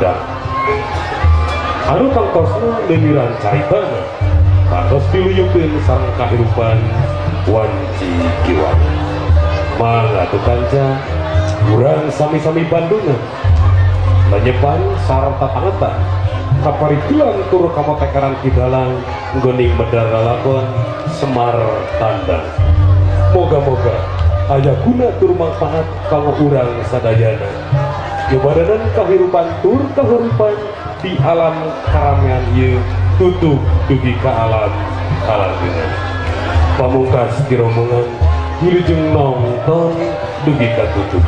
Sumedang anu tangtosna leuwiran caritana kantos diluyukeun sareng kahirupan wanci kiwan mangga atuh kanca urang sami-sami bandungan nanyepan sarta tangetan kaparituan tur kamotekaran kidalang nggoning medar lalakon Semar Tandang moga-moga aya guna tur manfaat kanggo urang sadayana jobadanan kahirupan tur kahirupan di alam karamean ieu tutup dugi ka alam kalanggengan pamungkas ti rombongan wilujeng nongton dugi ka tutup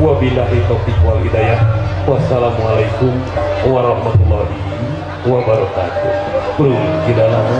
wabillahi taufiq wal hidayah wassalamualaikum warahmatullahi wabarakatuh prung kidalang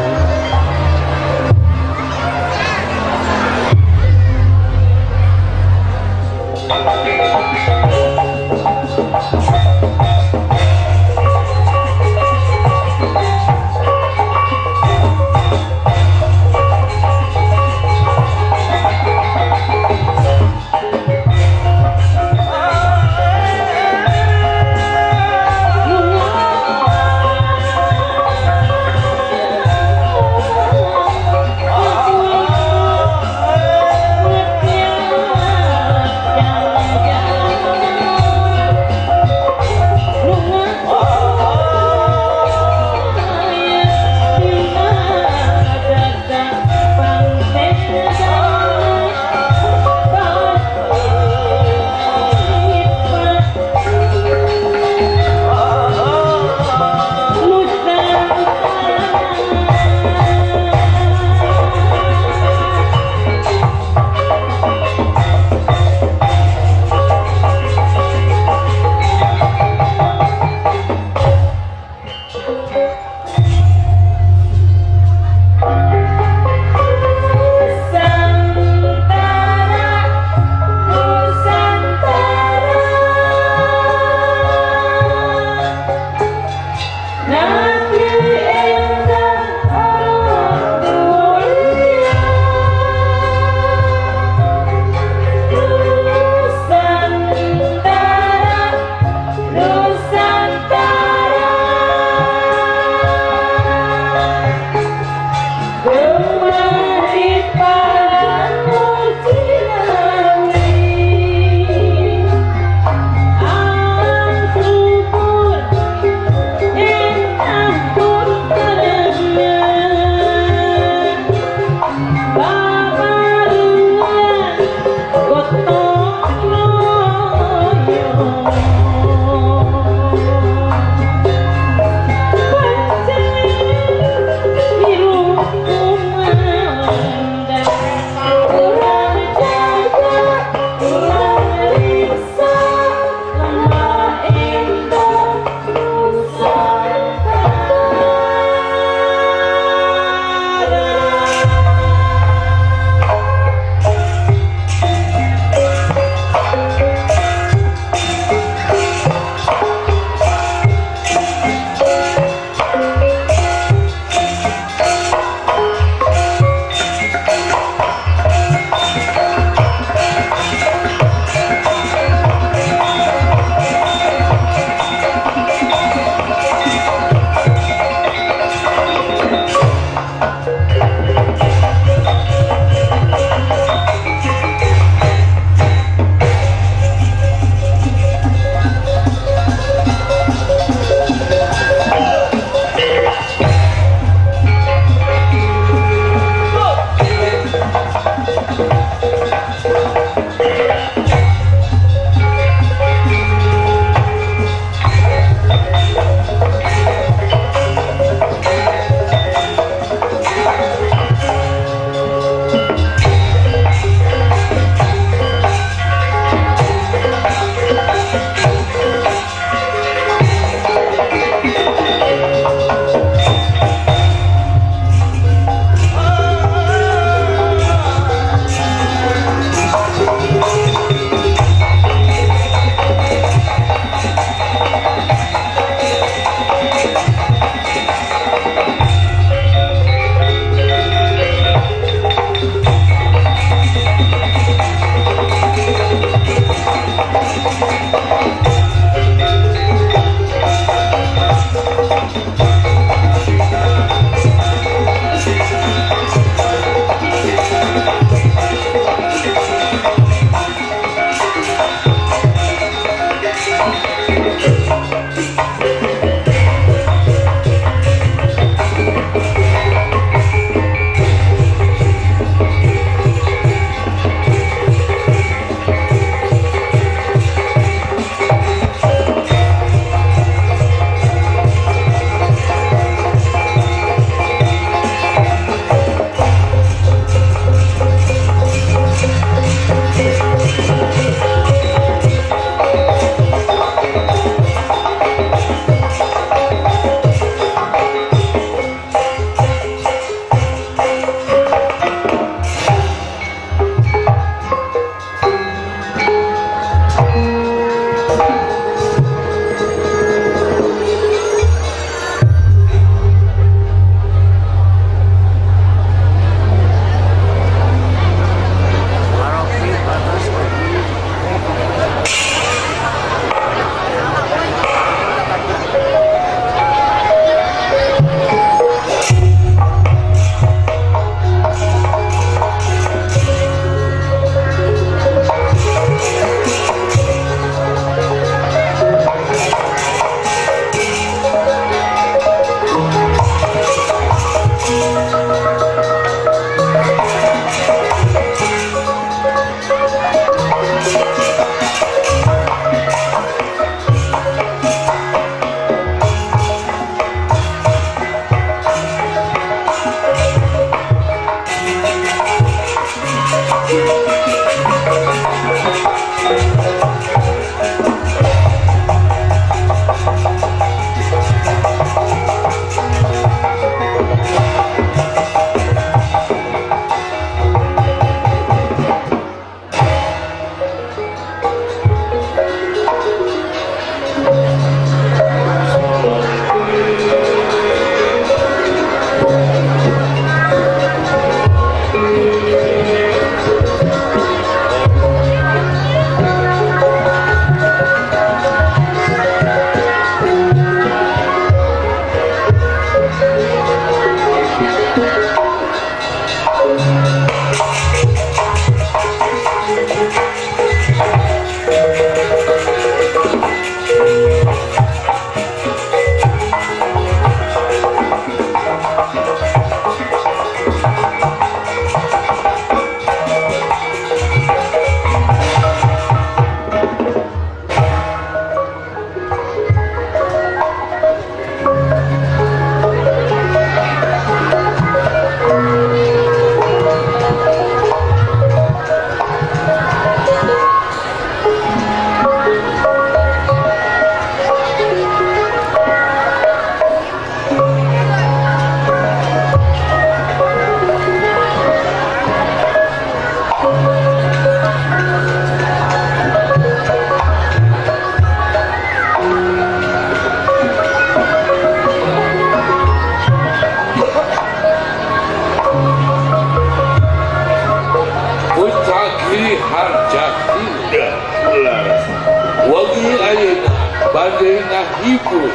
Wagi ayeuna badai ngahibur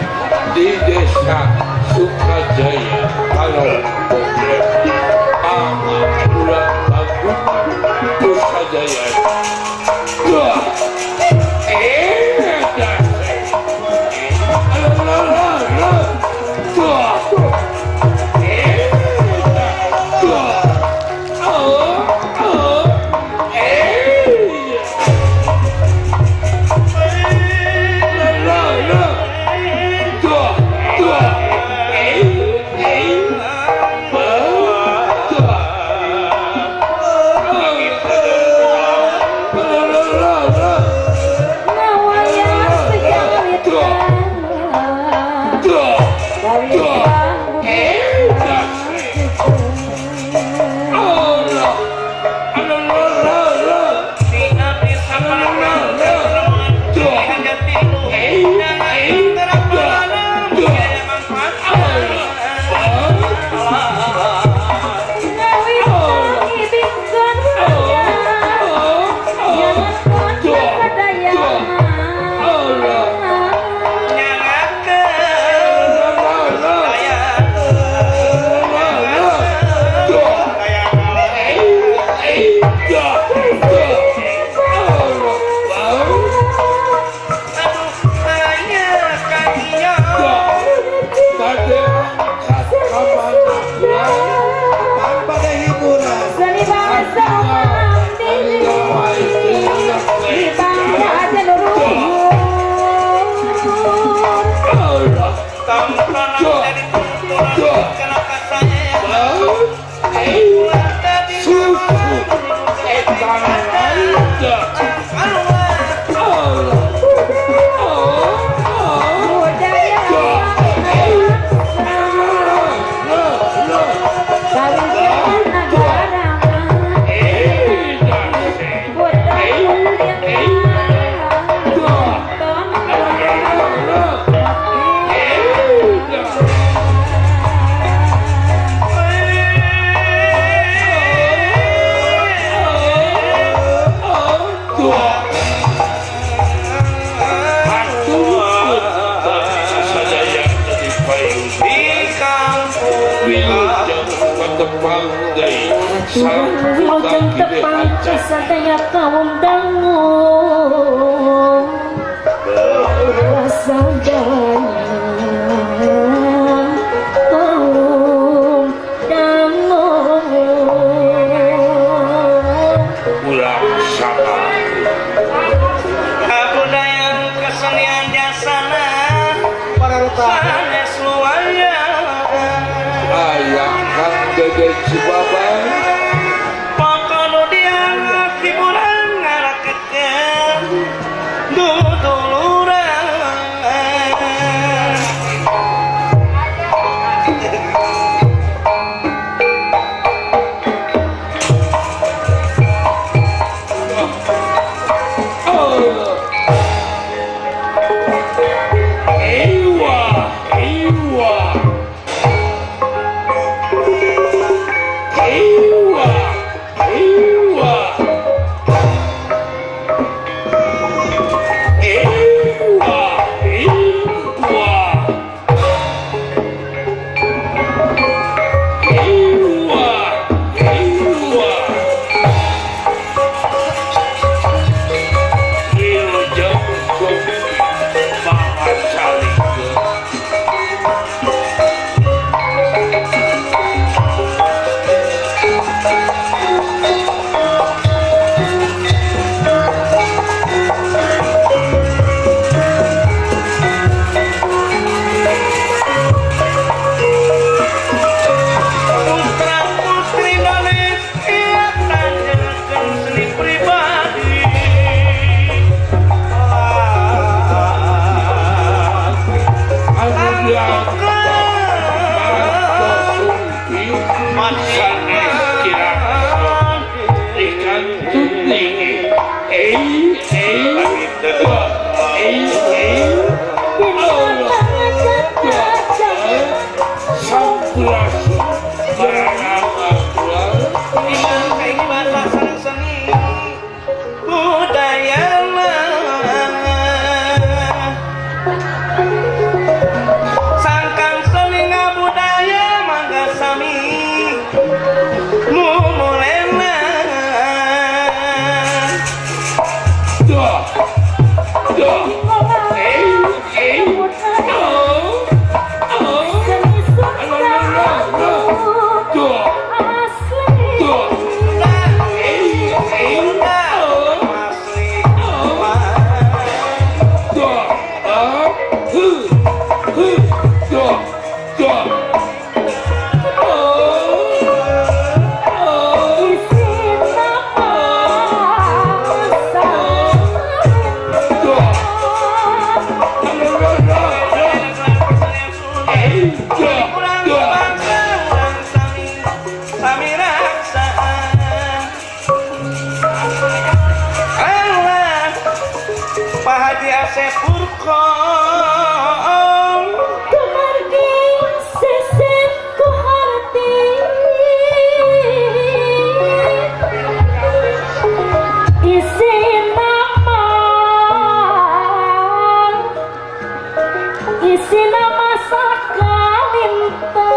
di desa Sukajaya Kalong Komplek Ama Pulang Bagung Nusa Jaya. Wah, Wilujeng tepang sadaya kaum dangu sadaya kaum dangu ulang sama kabudayan kesenian jasana sanes luaya ayah Kang Dede Cibaba Hey! Bapak Haji Asep Purkon kemargi sesek ku hati isi nama sakalintang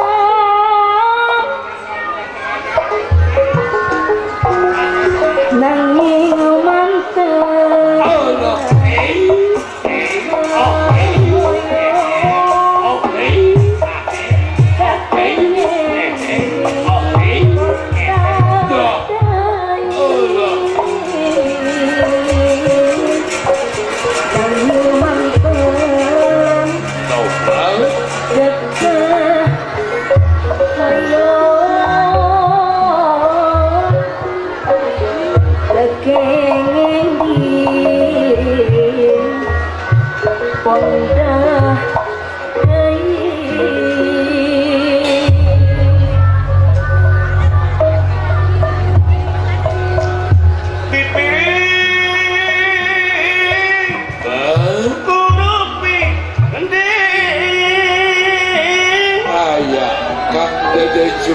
nanging mantep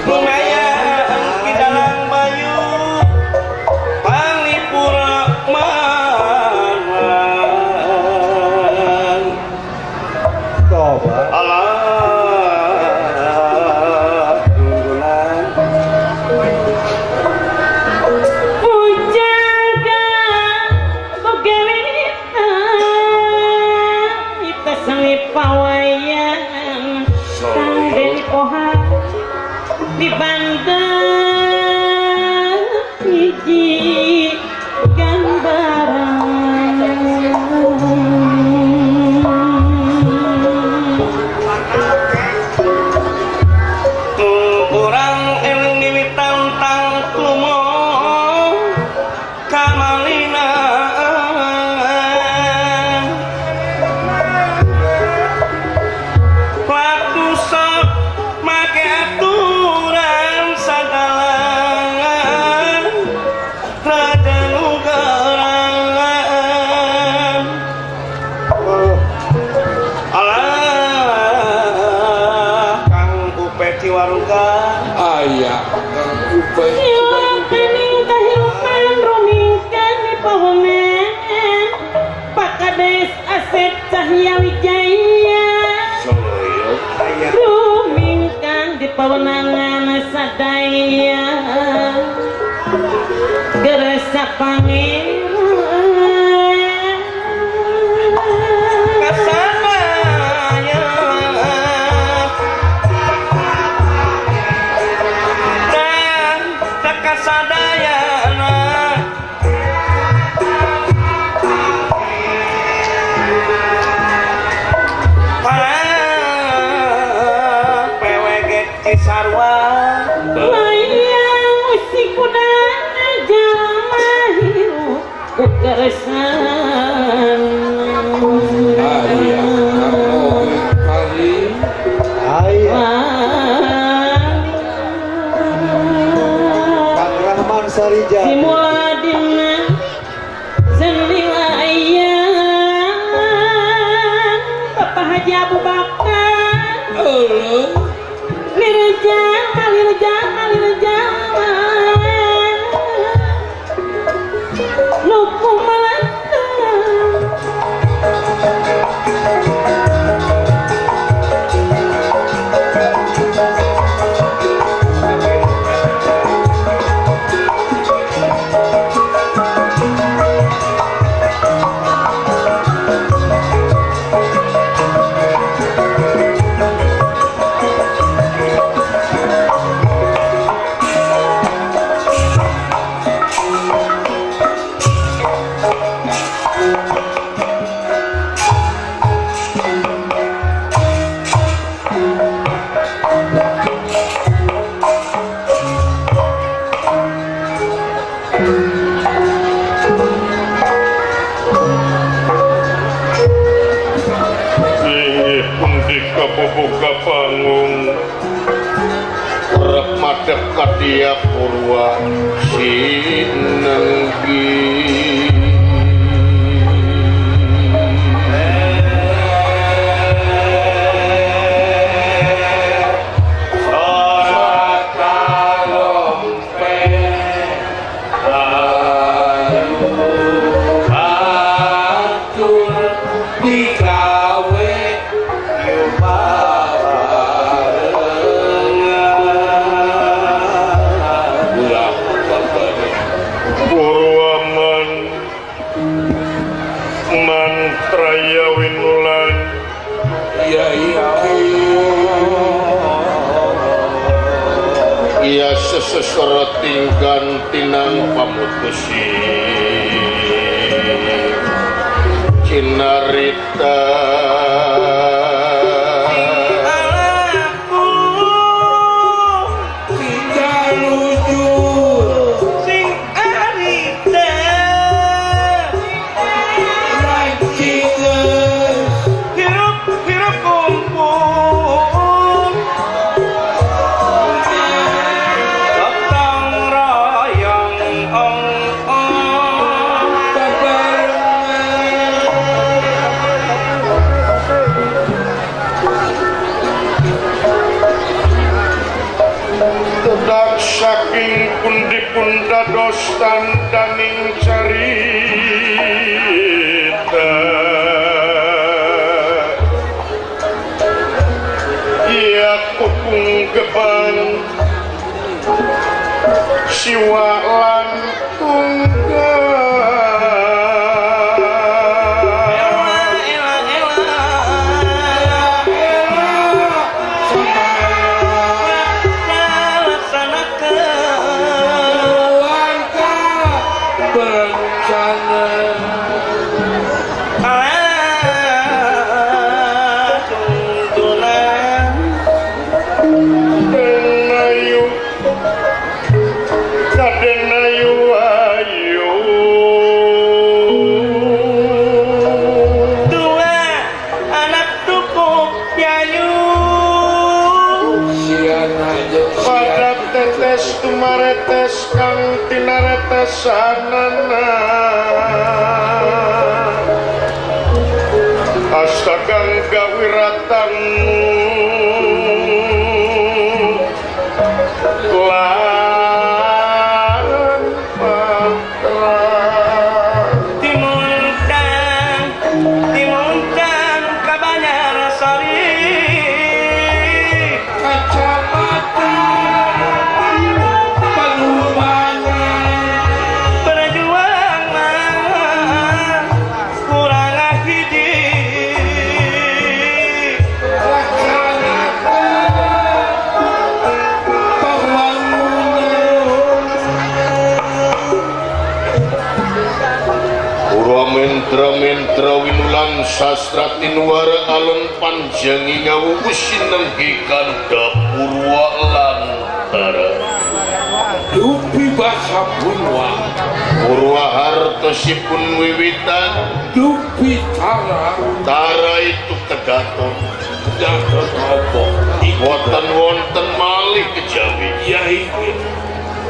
Lumayan di dalam bayu Panglipura man Coba Allah tunggulan Pujaga Bogewita Ita sangi pawayan Kang Deni Poha di bandar hiji gambaran kurang eling mimitan tang tumo kamalina waktu sok make aturan sagalan rada nugaran alah kang upe ciwaruga ayah kang upay Kening kahirupan rumingkan di pahonen Pakades Asep Cahya Wijaya soyo rumingkan di pawenangan sadaya geresa pangeran kasanaya dan tekasadayana PWG Cisarua layang musik kuda jalma hirup kekeresan ayah kang oge kali ayah Kang Rahman Sarija Simuladina senilayan Bapak Haji Abu Bakar Lirjama Lupu Melaka Buka panggung Rahmadek Katia Purwa Sinenggi digawe ulah babane Purwaman mantraya winulan ya iki ia sesesoro tingkan tinang pamutusi cinarita saking pundi-pun dados tandaning carita ia kupung gebang siwa lan tunggal tumaretes kang tinaretesanana astagang gawiratanmu lan patra timuntang kabanyar sari mentra winulan sastra tinuara alon panjangi ngawuku sinenggi kanda purwa lantara dupi basa punwa purwa hartosipun wiwitan dupi tara itu kedaton apa wonten malih kejawi ya iki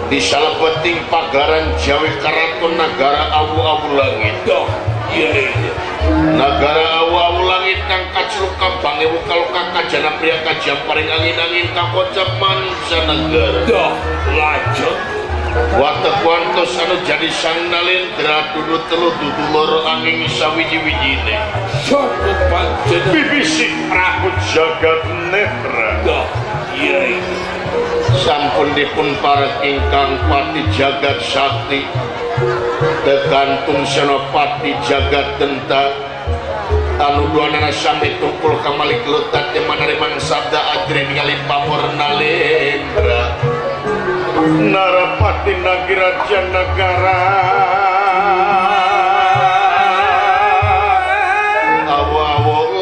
di salebeting pagaran Jawi Karaton Nagara Awu-awu Langit doh iya iya Nagara Awu-awu Langit kang kacluk kambange wuka-luka kajana pria kajam paring angin-angin kakocap mancanegara doh lanjut watek wantos anu jadi sang nalendra dudu telu dudu loro angin sawiji-wijine sopo pancen bibisi Prabu Jagat Netra doh iya iya sampun dipun parek ingkang pati jagat sakti tegantung senopati jagat denta anu duanana sami tumpul kamalik lutat manariman sabda adri ningali pamor nalendra narapati nagiraja negara awo-awo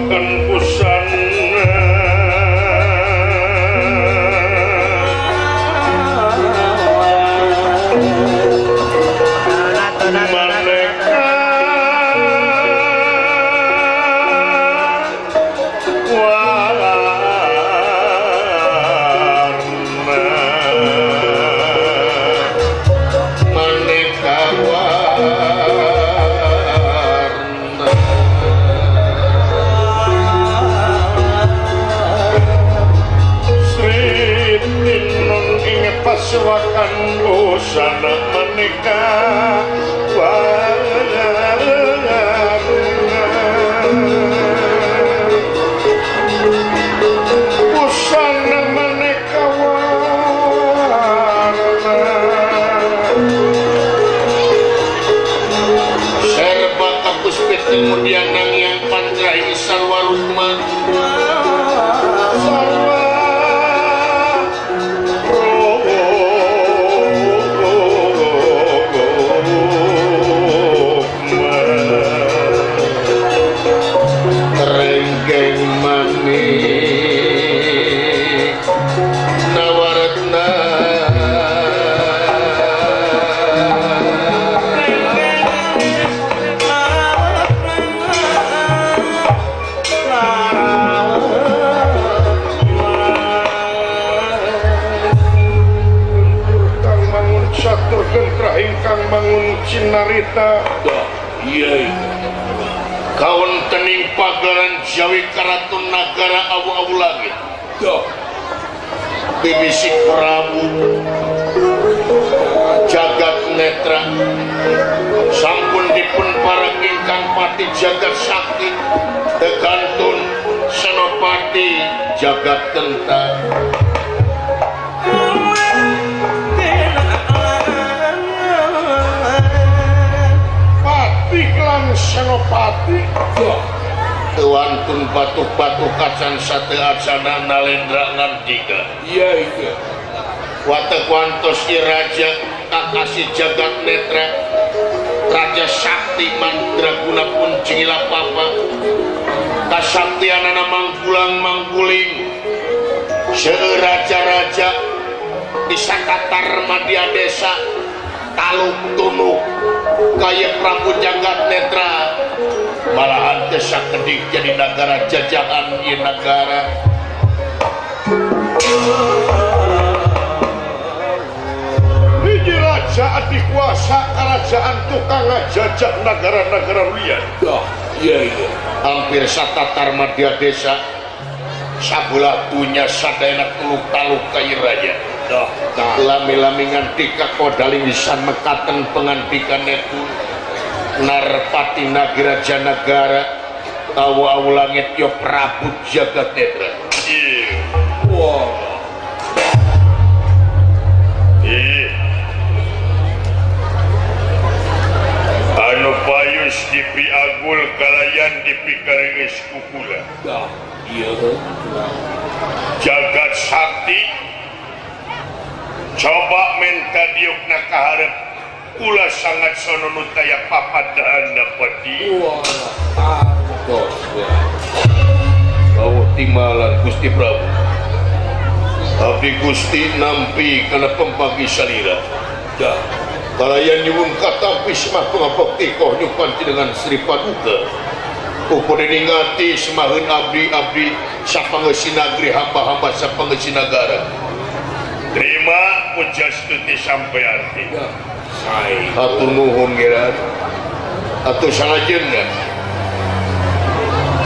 pakan busana maneka pasukan busana menikah busana menikah serba kapus peti kemudian nang yang pandrai sarwa rukma Cinarita Iya kawan tening pagaran Jawi Karatun Nagara awu-awu langit bibisik Prabu Jagat Netra sampun dipun pareng ingkang pati Jagat Sakti Tegantun Senopati Jagat Tenta Senopati Tuantun batu-batu kacan sate acana nalendra ngandika iya watak wantos iraja kakasi Jagat Netra Raja Sakti Mandraguna pun cingila papa kasaktianana manggulang mangguling seuraja-raja bisa katar Madya Desa taluk tunuk kaya Prabu Jagat Netra malahan desa kedik jadi negara jajahan di negara ini raja adikuasa kerajaan tukang jajah negara-negara liar iya hampir satatar Madya Desa sabulah dunya sadayana tuluk taluk kaya raja lami-lami ngantika kodaling lisan mekaten pengantikan itu Narpati Nagiraja Nagara awu-awu langit yo Prabu Jagat Netra wow anu payus dipi agul kalayan dipi karenges kukula iya Jagat Sakti coba minta diukna kaharep kula sangat sono nutaya papadana padi antos bahwa timalan Gusti Prabu abdi Gusti nampi karena pembagi salira kalayan nyuwun katampi semah pengabakti koh nyupanti dengan Sri Paduka upun ningati semahin abdi-abdi sapangesi negeri hamba-hamba sapangesi negara terima pujastuti sampai arti atur nuhun ngiran atur salajengna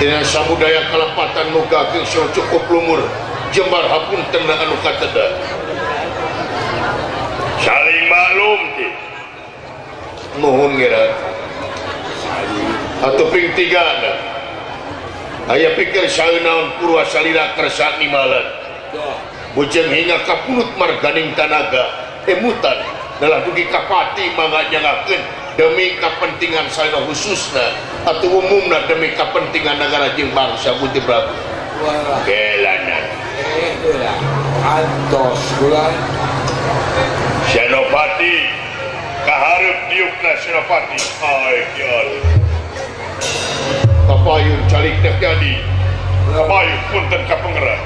dina samudaya kalepatan nugakeun sing cukup lumur jembar hapunten anu kateda saling maklum ti nuhun ngiran atuh ping tigana aya pikir saeunaon purwa salira kersa nimalan bujeng hingga kapulut marganing tanaga emutan dalam dugi kapati manganyangakeun demi kepentingan saya khususna atau umumna demi kepentingan negara jeung bangsa Gusti Prabu kelanan antos bulan Senopati kaharep diukna Senopati ai kial kapayun calik terjadi Kabayu punten ka pangeran.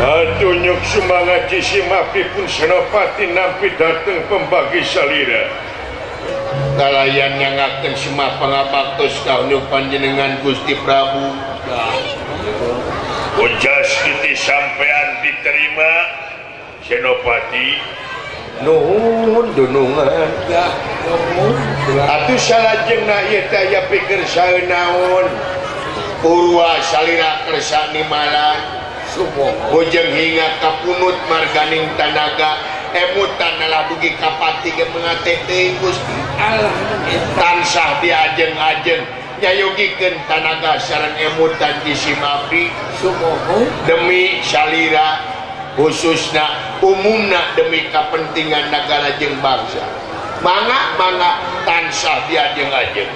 Atunyuk semangat Cimapi pun Senopati nampi datang pembagi salira. Kalayan yang akan semua pangabaktos kaunyuk panjenengan Gusti Prabu. Ujas titi sampean diterima Senopati. Nuhun dunungan. Atuh salajengna ieu teh aya pikir saeunaon. Purwa salira kersa nimalan. Bojeng hingga kapunut marganing tanaga emutan adalah dugi kapati ke mengateh teuing Gusti. Tansah diajeng-ajeng nyayogikeun tanaga sareng emutan di Cimapi demi salira khususna umumna demi kepentingan negara jeung bangsa. Mangga tansah diajeng-ajeng.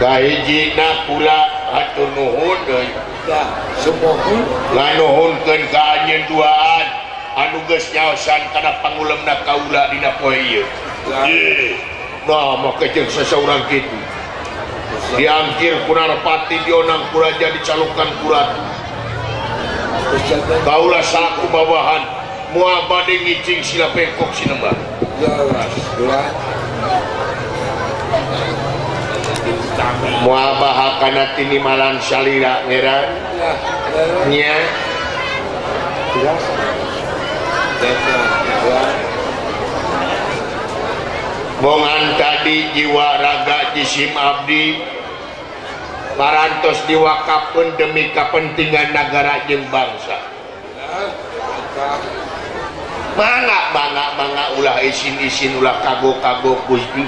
Kahiji na kula atur nuhun deui. Nganuhunkeun ka anjeun duaan anu geus nyaosan kana pangulemna kaula dina poe ieu. Nah, maka jeung sasaurang kitu. Diangkir ku Narpati dionang ku raja dicalukan ku ratu. Kaula salaku bawahan moal bade ngicing sila pengkok sinembah. Moal bahakana tinimalan salira ngeran nya bongan tadi jiwa raga jisim abdi parantos diwakafkeun demi kepentingan negara jeung bangsa. Mangga ulah isin-isin ulah kago-kago Gusti.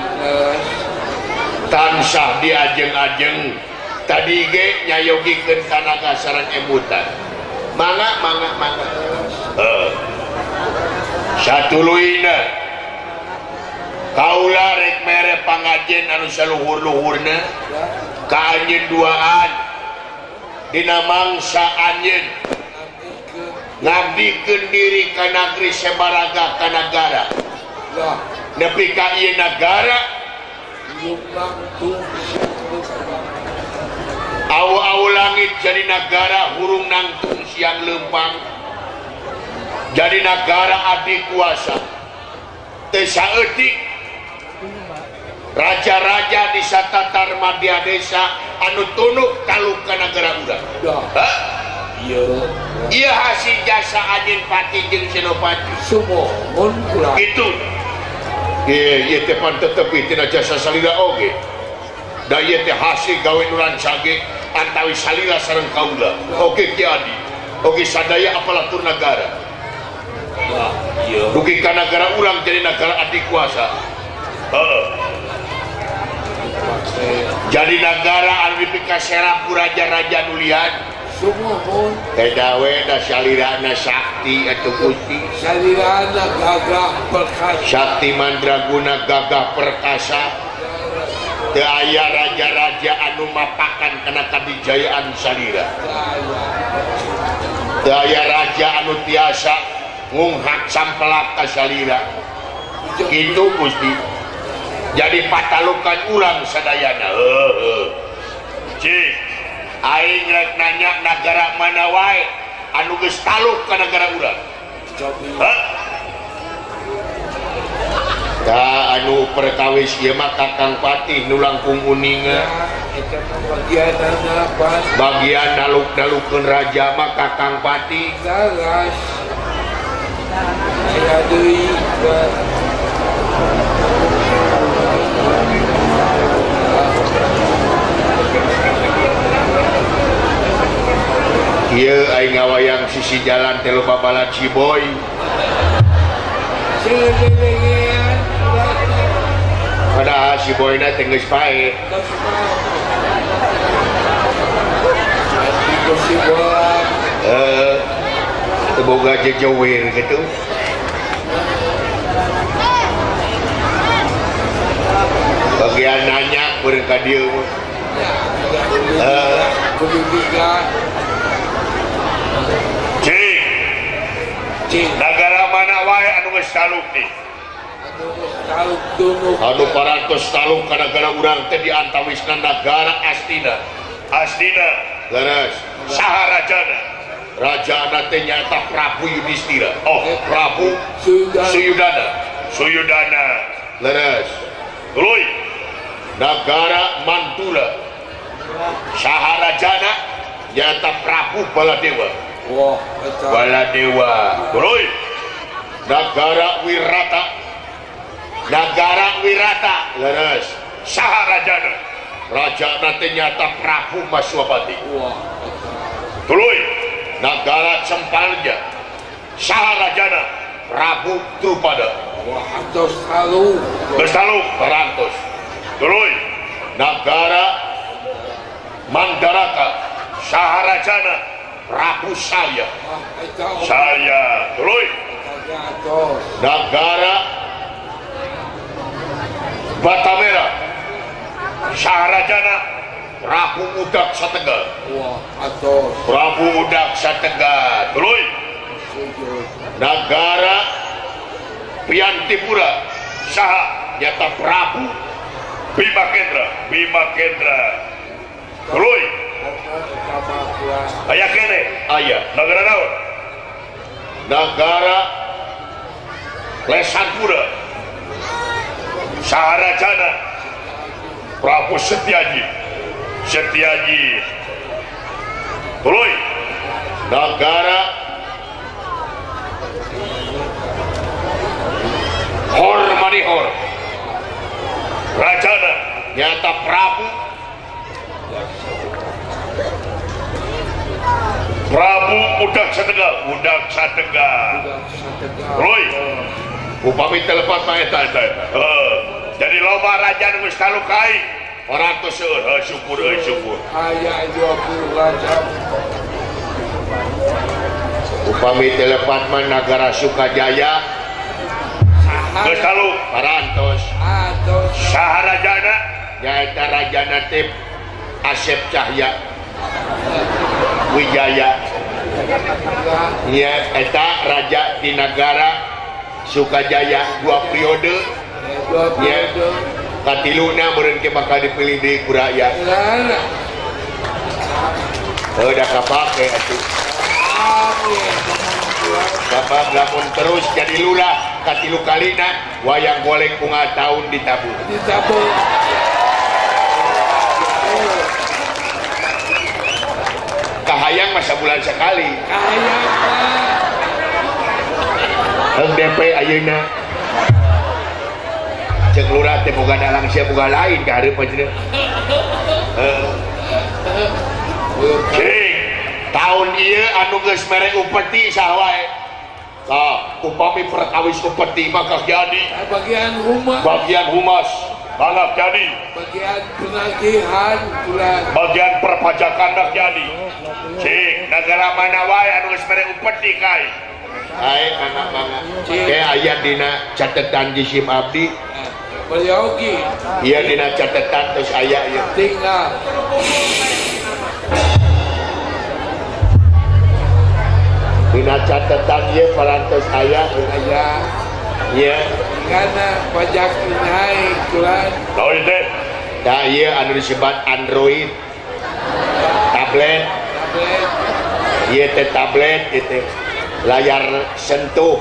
Tansah diajeng-ajeng tadi ge nyayogikeun tanaga sareng emutan. Mangga. Satuluina kaula rek mere pangajen anu saluhur-luhurna ka anjeun duaan dina mangsa anjeun ngabdikeun diri ka negeri sabaraga ka nagara. Nepi ka ieu nagara awu langit jadi negara hurung nangtung siang lempang, jadi negara adik kuasa teu saeutik raja-raja di satatar madya desa anu tunduk taluk ka negara urang. Ieu hasil jasa anjeun Pati jeung Senopati sumohun kula kitu. Ieu teh pan tetepi tina jasa salira oge. Da ieu teh hasil gawe nu rancage antawi salira sareng kaula. Oge Ki Adi, oge sadaya apalatur nagara. Dugi ka nagara urang jadi nagara adik kuasa. Jadi negara anu dipikaserap ku raja-raja nu lian. Sumuhun teh dawe da salirana sakti atuh Gusti. Salirana gagah perkasa. Sakti mandraguna gagah perkasa. Teu aya raja-raja anu mapakan kana kadijayaan salira. Teu aya raja anu tiasa ngunghak sampelak ka salira. Kitu Gusti. Jadi patalukan urang sadayana. Cik aing rek nanya negara mana wae anu geus taluk ka negara urang. Da anu perkawis ieu mah Kakang Patih nu langkung uninga. Eta bagian naluk-nalukeun raja mah Kakang Patih. Gagas. Aya deui ieu aing ngawayang sisi jalan teh loba balad Ciboy. Padahal Ciboyna teh geus pae. Teu boga jejewer gitu. Bagian nanya beureung ka dieu. pendidikan Cing negara mana wae anu geus taluk nih anu parantos taluk ka negara urang teh di antawisna negara Astina leres saha rajana rajana teh nyaeta Prabu Yudhistira Prabu Suyudana leres tuluy negara Mantura saha rajana nyaeta Prabu Baladewa tuluy negara Wirata leres saha rajana rajana teh nyaeta Prabu Maswapati tuluy negara Cempalja saha rajana Prabu Drupada atos halu parantos tuluy negara Mandaraka saha rajana Prabu Salya tuluy negara Batamera saha rajana Prabu Udak Satengah tuluy negara Priyantipura saha nyata Prabu Bimakendra tuluy aya kene negara naon negara Lesanpura saha rajana Prabu Setyaji tuluy negara Hormanihor rajana nyata Prabu Udak Satengah tuluy upami telepon mah eta jadi loba raja nu geus talukai orang tuh syukur aya 20 raja upami telepon mah negara Sukajaya geus taluk parantos saha rajana nyaeta rajana teh Asep Cahya Wijaya ya eta raja di negara Sukajaya 2 periode ya katiluna meureun ke bakal dipilih di kuraya udah kapake atuh sabab lamun terus jadi lurah katilu kalina wayang golek kungal tahun ditabung kahayang masa bulan sekali DP ayeuna cek lurah teh boga dalang sia boga lain ka hareup aja tahun ieu anu geus mere upeti saha wae upami perkawis upeti maka jadi bagian humas balak jadi bagian penagihan bagian perpajakan dak jadi negara mana wae anu geus mere upeti kai anak mangga kayak aya dina catatan jisim abdi Baliogi iya dina catatan terus aya ieu tinggal dina catatan ieu parantos aya iya karena pajak naik tulan naon teh da ieu anu disebut Android tablet ieu teh tablet itu layar sentuh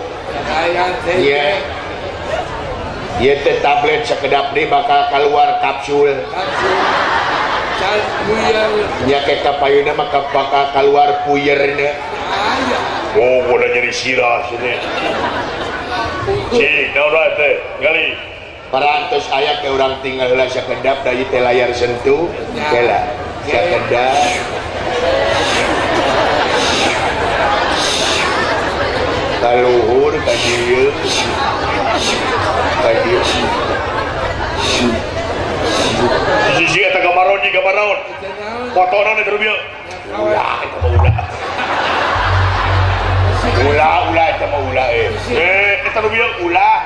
iya teh tablet sekedap ini bakal keluar kapsul nya ke kapayuna maka bakal keluar puyerna udah nyeri sirah sini naon teh gali parantos aya ke urang tinggal heula sakedap da ieu teh layar sentuh heula sakedap kaluhur ka dieu sisi eta gambar naon fotona teh rubieu ulah eta mah ulah eta rubieu ulah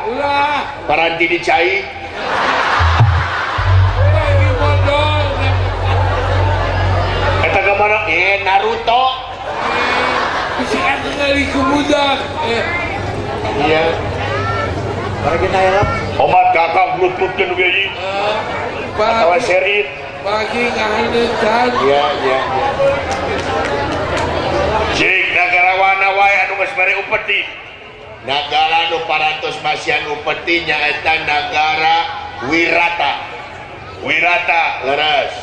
paranti dicai lututkeun ge atawa serit pagi ngahaneuntan ya cik nagara wana wae anu geus mere upeti nagara nu parantos masihan upeti nyaeta nagara Wirata leres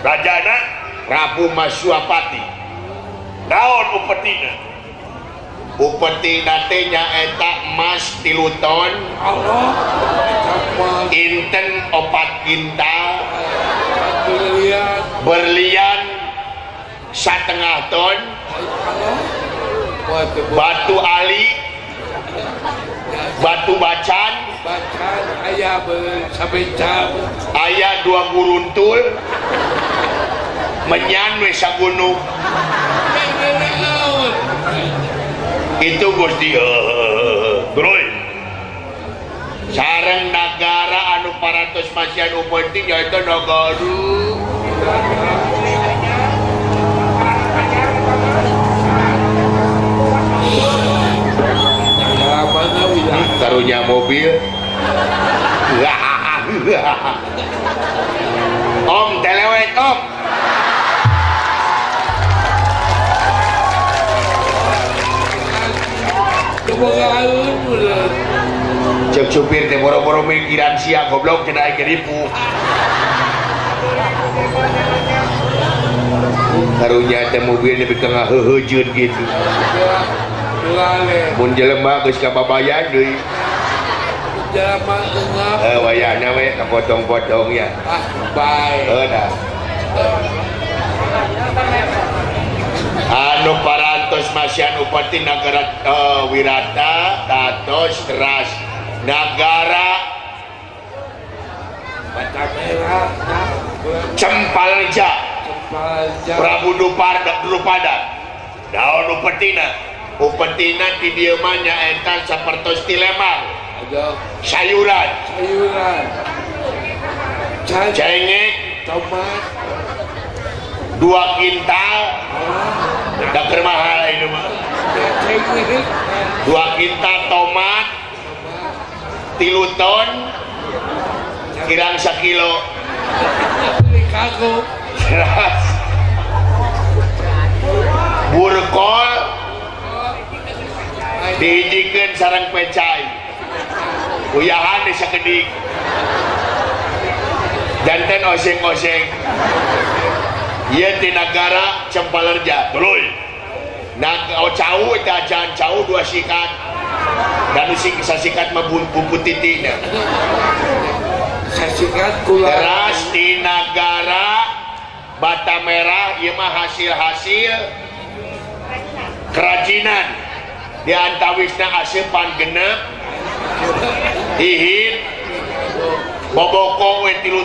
rajana Prabu Masuapati naon upetina teh nyaeta emas 3 ton Allah inten 4 kintal berlian 1,5 ton batu ali batu bacan ayah sabecam ayah 2 guruntul menyan we sagunung itu Gusti Broy sareng nagara anu parantos masihan upeti nyaeta nagara karunya mobil Om telewet Om cek supir teh boro-boro mikiran sia goblok cenah aya ribu karunya teh mobil lebih ke ngaheuhejeun gitu mun jelema geus kababayan deui jelema eungap wayahna we kapotong-potong ya bae dah anu parantos masihan upeti nagara Wirata dados teras nagara Batamera Cempalja Prabu Drupada daun upetina di dieu mah nyaeta sapertos ti lemang sayuran cengek tomat 2 kintal da keur mahal itu mah 2 kintal tomat 3 ton kirang 1 kilo burkol dihijikeun sareng pecai uyahan di sakedik janten oseng-oseng ieu ti nagara Cempalreja tuluy cau eta acan cau 2 sikat dan sasikat mah bumbu titina sasikat kula teras di nagara Batamera ieu mah hasil-hasil kerajinan di antawisna asepan genep hihit boboko we 3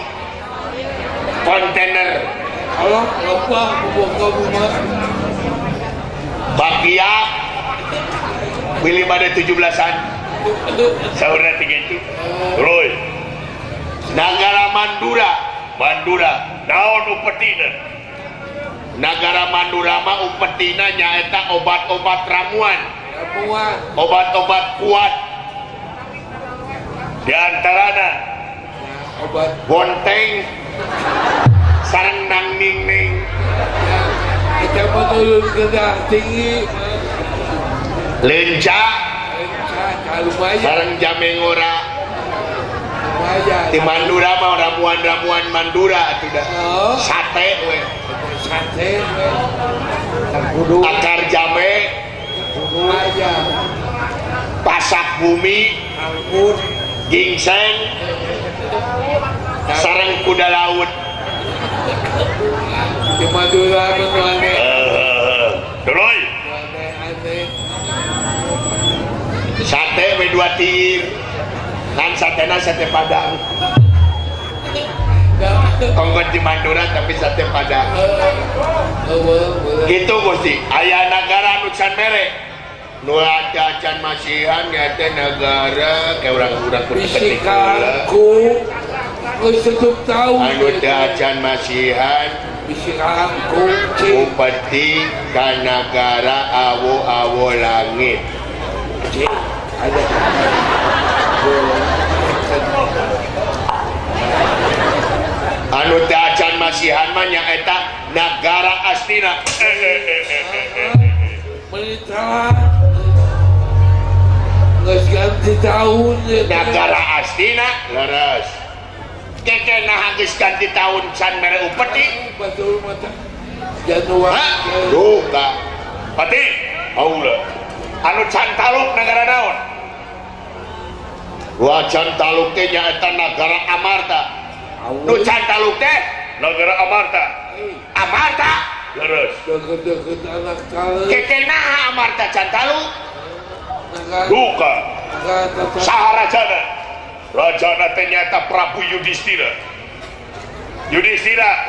kontainer Allah lupa boboko mah bakiak pilih pada 17-an saurna tiga itu terus nagara Mandura naon upetina nagara Mandura mah upetina nyaeta obat-obat ramuan obat-obat kuat diantarana obat bonteng sareng nang ning kita menurun kedah tinggi lenca sareng jamengora di Mandura mah ramuan-ramuan Mandura atuh dah sate we akar jame pasak bumi gingseng sareng kuda laut di Madura menguane duluy sate we 2 tir kan satena sate Padang kongkot di Mandura tapi sate Padang gitu Gusti aya nagara anu can mere nu acan masihan nyaeta negara kayak urang-urang ketik bisikanku geus tutup tahu anu acan masihan bisikanku upeti ka nagara awo-awo langit ada bisihan mah nyaeta Nagara Astina. Menitah nggak ganti tahun ya. Nagara Astina leres keke nah geus ganti tahun can mere upeti Betul mata Januari. duka pati aula anu can taluk nagara naon wajan taluk teh nyaeta Nagara Amarta nu can taluk teh Nagara Amarta Amarta leres Deket-deket anak kali. keke nah Amarta can taluk duka saha rajana rajana ternyata Prabu Yudhistira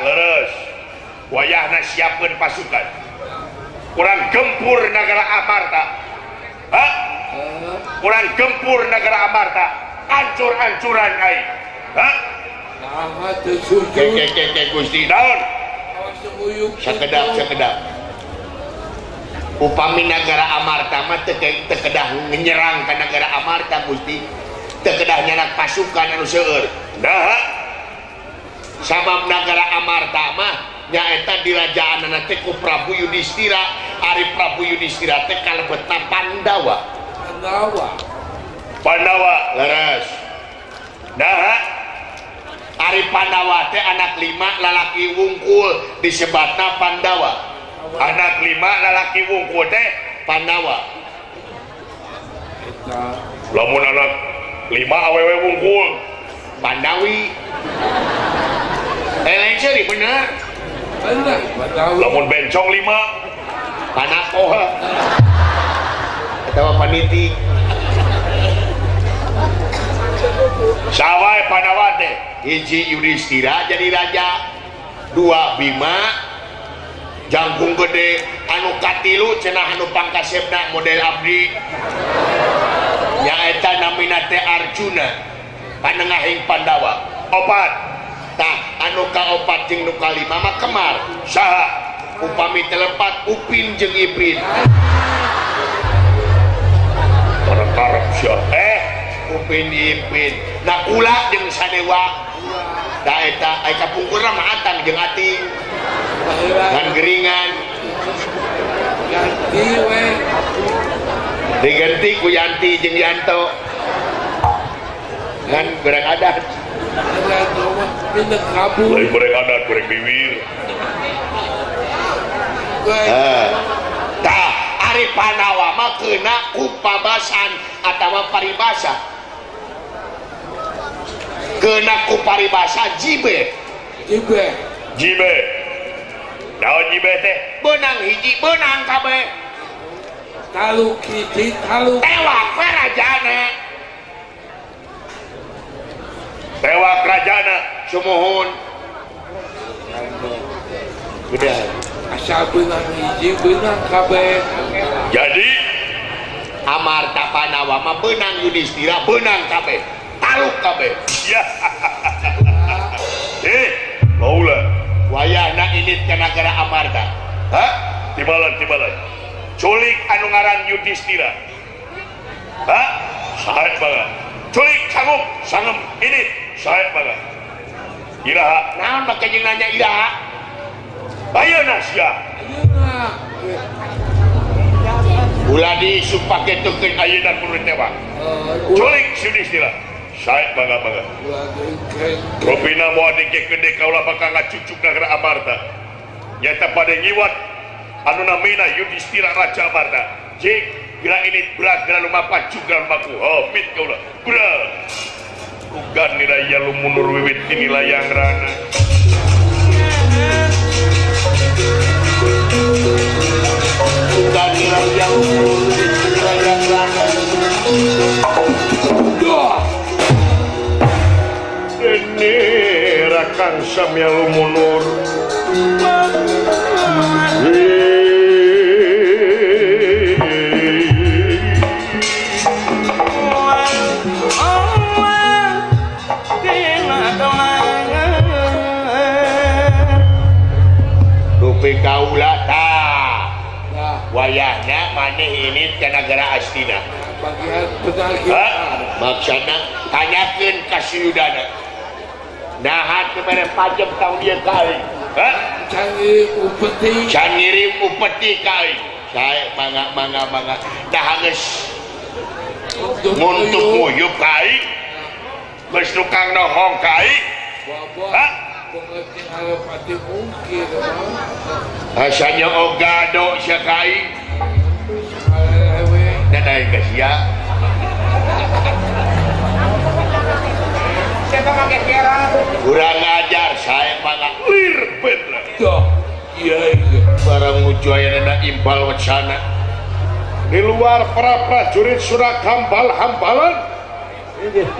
leres wayahna siapkeun pasukan kurang gempur Nagara Amarta kurang gempur Nagara Amarta hancur-hancuran ai keke Gusti naon sakedap upami Nagara Amarta mah teu kedah nyerang ka Nagara Amarta Gusti teu kedah nyerak pasukan anu seueur nah sabab Nagara Amarta mah nyaeta dirajaanna teh ku Prabu Yudhistira ari Prabu Yudhistira teh kalebetna Pandawa leres nah ari Pandawa teh anak 5 lalaki wungkul disebatna Pandawa anak 5 lalaki wungkul teh Pandawa lamun anak 5 awewe wungkul Pandawi lain seri bener lamun bencong 5 Panakoha atau Paniti sawai Pandawa teh hiji Yudhistira jadi raja 2 Bima jangkung gede anu katilu cenah anu pangkasepna model abdi nyaeta namina teh Arjuna panengahing Pandawa 4 tah anu kaopat jeung nu kalima mah Kemar saha upami telepat Upin jeung Ipin karep sia Upin Ipin nah Ula jeung Sadewa da eta ai kapungkurna mah Atang jeung Ating dan geringan ganti we diganti ku Yanti jeung Yanto kan goreng adat pindah kabur lain goreng adat goreng bibir tah ari Pandawa mah keuna ku pabasan atawa paribasa keuna ku paribasa jibe naon jibe teh beunang hiji beunang kabeh taluk hiji taluk tewak rajana sumuhun udah asal beunang hiji beunang kabeh jadi Amarta Pandawa mah beunang Yudhistira beunang kabeh taluk kabeh ya baula wayahna init ka Nagara Amarta tibalan culik anu ngaran Yudhistira sahat banget culik sangem init sahat banget iraha naon make jeung nanya iraha ayeuna sia ulah disupake tukeun ayeuna kudu tewak culik Yudhistira sahat banget Ropina mau adike gede kaulah bakal ngacucuk Nagara Amarta nyata pada nyiwat anu namina Yudhistira Raja Amarta jik bila ini berat bila lumapan juga lumaku mit kaulah berat kugan nilai lu mundur wiwit nilai yang rana kugan nilai yang mundur wiwit nilai yang rana ini rakan samya lu mundur rupi kaulah wayahnya maneh ini ke Nagara Astina bagian penagih maksana tanyakeun ka Suyudana nahat kemana pajem tahun dia kali can ngirim upeti kai saya mangga dah geus untuk nguyup kai geus tukang nohong kai asanya ogado sia kai dadai geus ya kurang ajar saya mangga lir bener iya barang ujaya impal wacana di luar para prajurit surat hambal-hambalan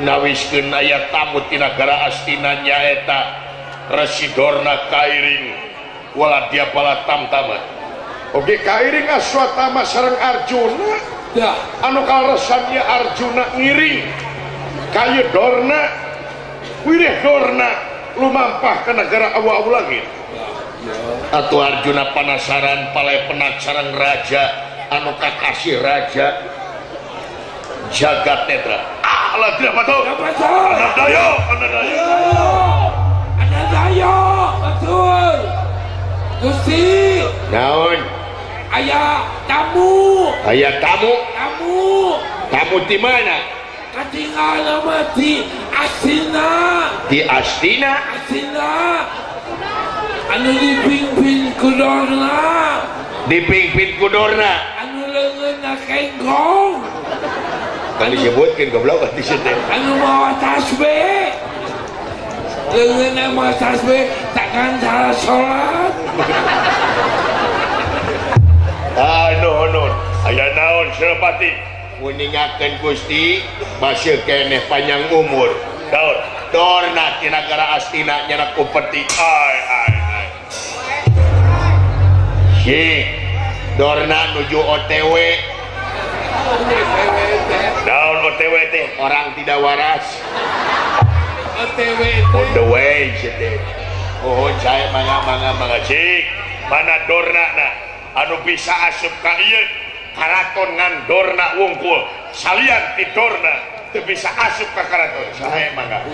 nawiskeun aya tamu ti nagara Astina nyaeta Residorna Kairing waladia bala tamtama oge Kairing Aswatama sareng Arjuna anu kaleresannya Arjuna ngiring kayu dorna wirih dorna lumampah ke negara awu-awu langit atau Arjuna penasaran palai penasaran raja anu kakasih raja Jagat Netra lah tidak betul anak dayo betul Gusti naon ayah tamu di mana ketinggalan mati Astina anu dipimpin kudorna anu leungeunna kenggong kan disebutkan goblok di situ anu mawa tasbih leungeunna mawa tasbih takkan salah salat non aya naon Senopati muningakeun Gusti masih keneh panjang umur daun dorna di negara Astina nyana kupeti si dorna nuju OTW daun OTW teh orang tidak waras OTW on the way sih oh saya mangga cik mana dorna na anu bisa asup ka ieu karaton ngan dorna wungkul salian ti dorna teu bisa asup ka karaton sae mangga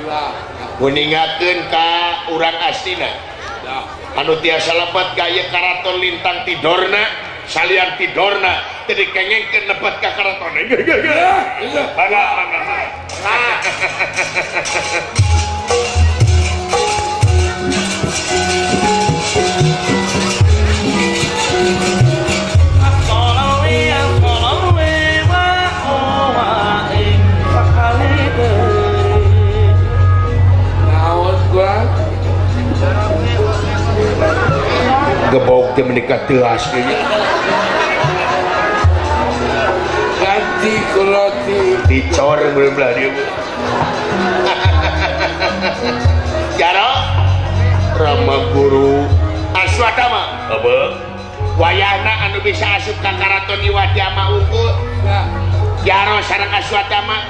kuningakeun ka urang Astina anu tiasa lebat ka ieu karaton lintang ti dorna salian ti dorna teu dikengengkeun lebet ka karaton mangga gebok dia menikah telas ganti kuloti dicor belah dia Jaro Rama Guru Aswatama apa wayana anu bisa asup ka karaton Iwadama unggul Jaro sareng Aswatama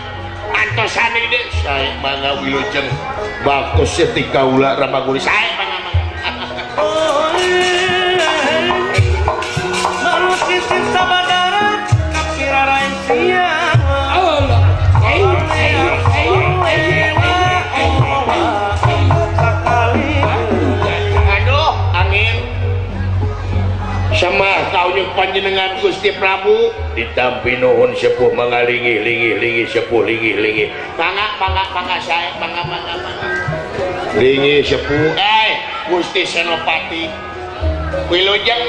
antosane deui sae mangga wilujeng bagus setika ulah Rama Guru sae mangga Sabadara kapiraran siang aduh angin sama kaunya panjenengan Gusti Prabu ditampi nuhun sepuh mangalingi sepuh lingi mangga saya mangga lingi sepuh Gusti Senopati wilujeng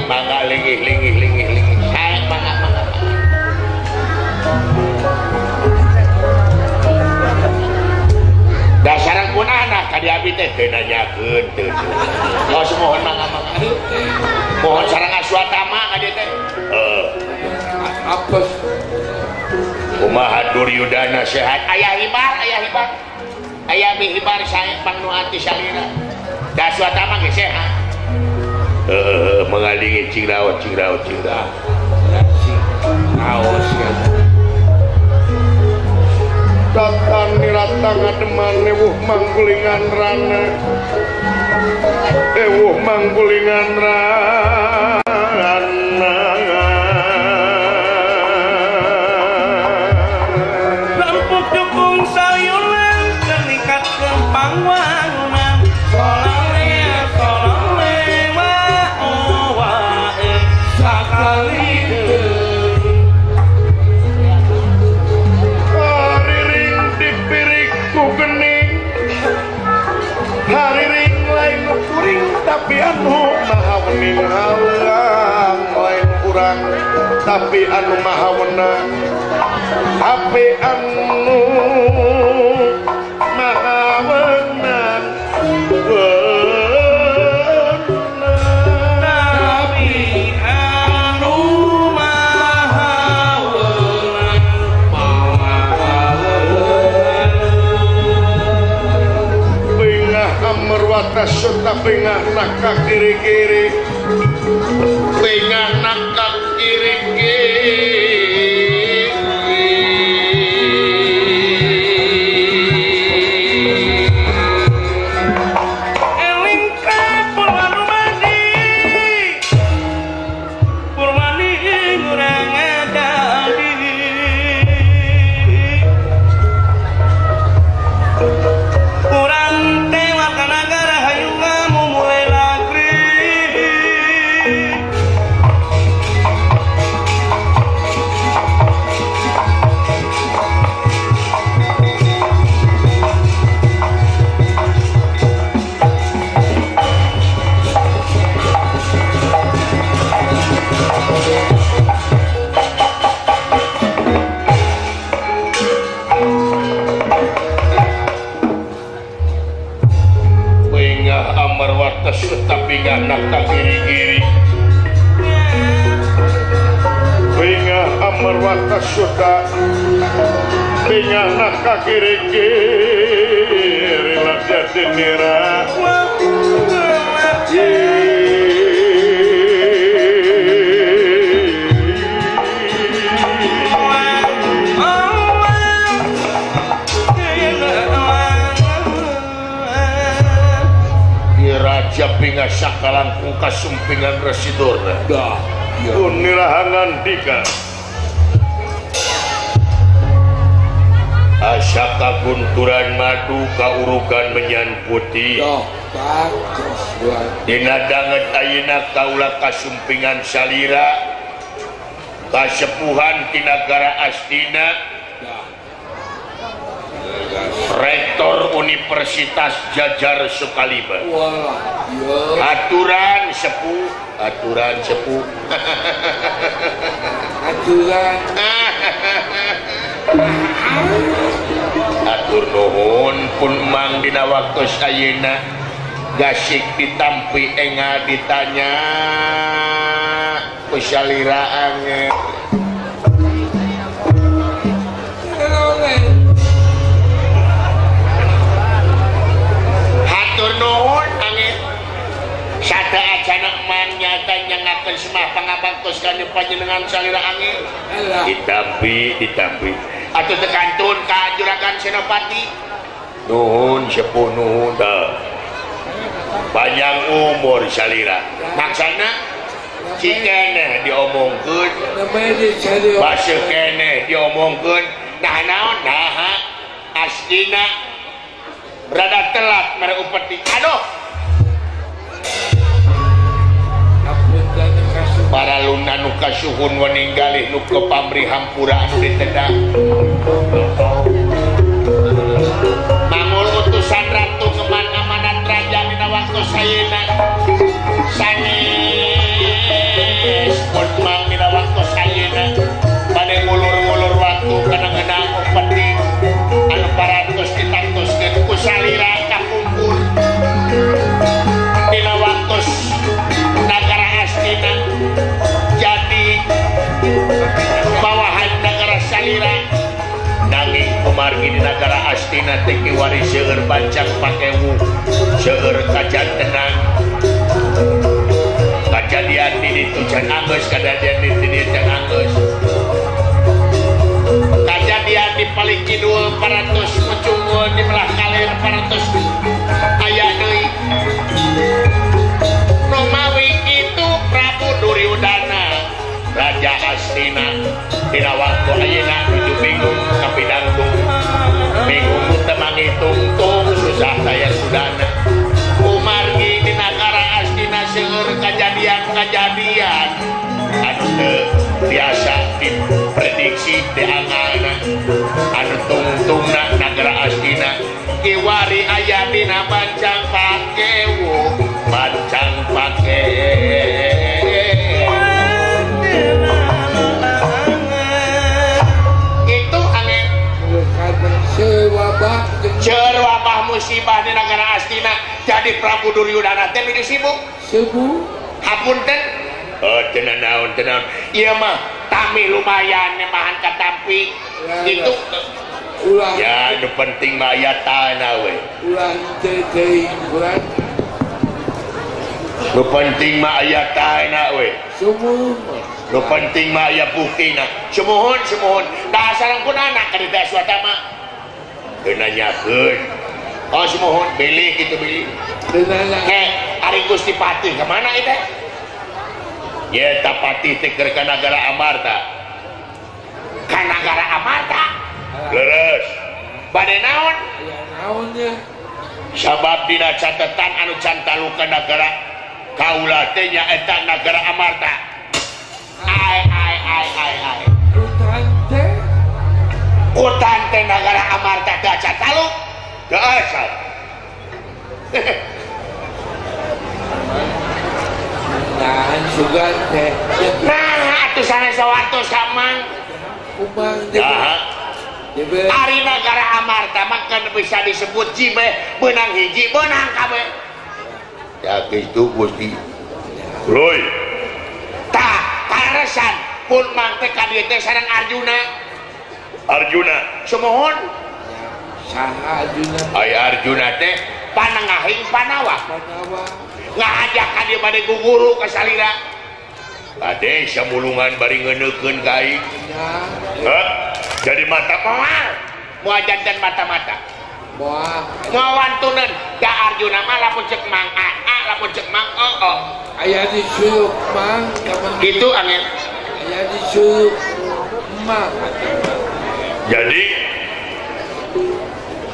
mangga lingi saya mangga dasaran pun anak kadi abdi teh teu nanyakeun teu mohon mangga mohon sareng Aswatama kadi teh apa kumaha Duryudana sehat aya hibar aya hibar saya pangnu ati salira da Aswatama ge sehat mengalingi cing rawat awas kan datang niratang ademan ewuh manggulingan rana lampuk dukung sayuran kenikat kempang wangunan solong tapi anu maha wening haulang lain kurang tapi anu maha wenang tapi anu maha wenang Amarwata serta pengah nakak kiri-kiri pengah nakak kiri-kiri elingka Purwanumadi Purwani ngurang adadi kurang negara hayu ngamu mulai lagi Amarwata tapi gak nakal kiri-kiri Bengah Amarwata sudah Bengah nakal kiri-kiri Raja Denira Japinga sakalang kungka sumpingan residorna dah ya unirahangan dika asaka gunturan madu kaurugan menyan putih dah bagus buat dina danget ayeuna kaula kasumpingan salira kasepuhan ti nagara Astina dah Rektor Universitas Jajar Sukaliba wah ya aturan sepuh aturan atur nuhun pun mang dina waktu ayeuna gasik ditampi enga ditanya kusaliraange nuhun angin sada acana emang nyata nyangakan semua pangabangkos kanya panjenengan salira angin ditampi atau tekantun ka juragan Senopati nuhun sepuh nuhun panjang umur salira maksana cikeneh diomongkeun bahasa keneh diomongkeun nah naon nah Astina berada telat mere upeti aduh para luna nu kasuhun waninggalih nu kepamri hampura anu ditedang mangul utusan ratu keman amanat raja dina waktu sayeuna sanes pun mang dina waktu sayeuna bade ngulur-ngulur waktu kana ngeunang upeti anu parantos ditantoskeun ku salira kakumpul dina waktu nagara Astina jadi bawahan negara salira nanging kumargi di negara Astina teki waris seueur bancang pakewu seueur kajantenan kajadian di ditu can anggeus kajadian di ditu can anggeus kajadian di paling kidul 400 mucungun di belah kalir 400 aya deui Romawi itu Prabu Duryudana Raja Astina dina waktu ayeuna nuju bingung kapidangtung bingung temang tungtung susah saya sudana kumargi di negara Astina seueur kajadian anu teu biasa diprediksi di angalna anu tungtungna negara Astina kiwari aya dina jadi Prabu Duryudana teh nu sibuk Sibuk. hapunten tenang naon iya mah tami lumayan nemahan katampi itu Ulah. ya nu penting mah aya tanah we Ulah teh bulan. nu penting mah aya tanah we Semua. nu penting mah aya buktina semohon da sarangkun anak ka dieu suata mah teu nanyakeun oh semohon bilih kitu bilih Tenang. Ari Gusti Patih kemana itu? Ya Patih teh keur ka Nagara Amarta. Ka Nagara Amarta? Leres. Bade naon? Ya naonnya. Sabab dina catetan anu can taluka nagara kaula teh nyaeta Nagara Amarta. Ai. Hutan teh. Hutan teh Nagara Amarta teh can taluk. Teu asal. Nah, juga teh. Nah, atuh sanes sawartos kamang. Umang Aha. Ari Nagara Amarta mah kan bisa disebut jibe benang hiji benang kabeh. Ya kitu Gusti. Loi. Tah, karesan pun mang teh ka dieu teh sareng Arjuna. Arjuna, semohon. Saha Arjuna. Ai Arjuna teh panengahing Panawa. Panawa. Ngajak ka dieu bade guguru ka salira. Bade samulungan bari ngeuneukkeun ka aing. Ya. Jadi mata moal moal jantan mata-mata Moal. moal wantunan da Arjuna mah lamun cek mang lamun cek mang Aya disuruh mang kapan gitu angin aya disuruh mang. jadi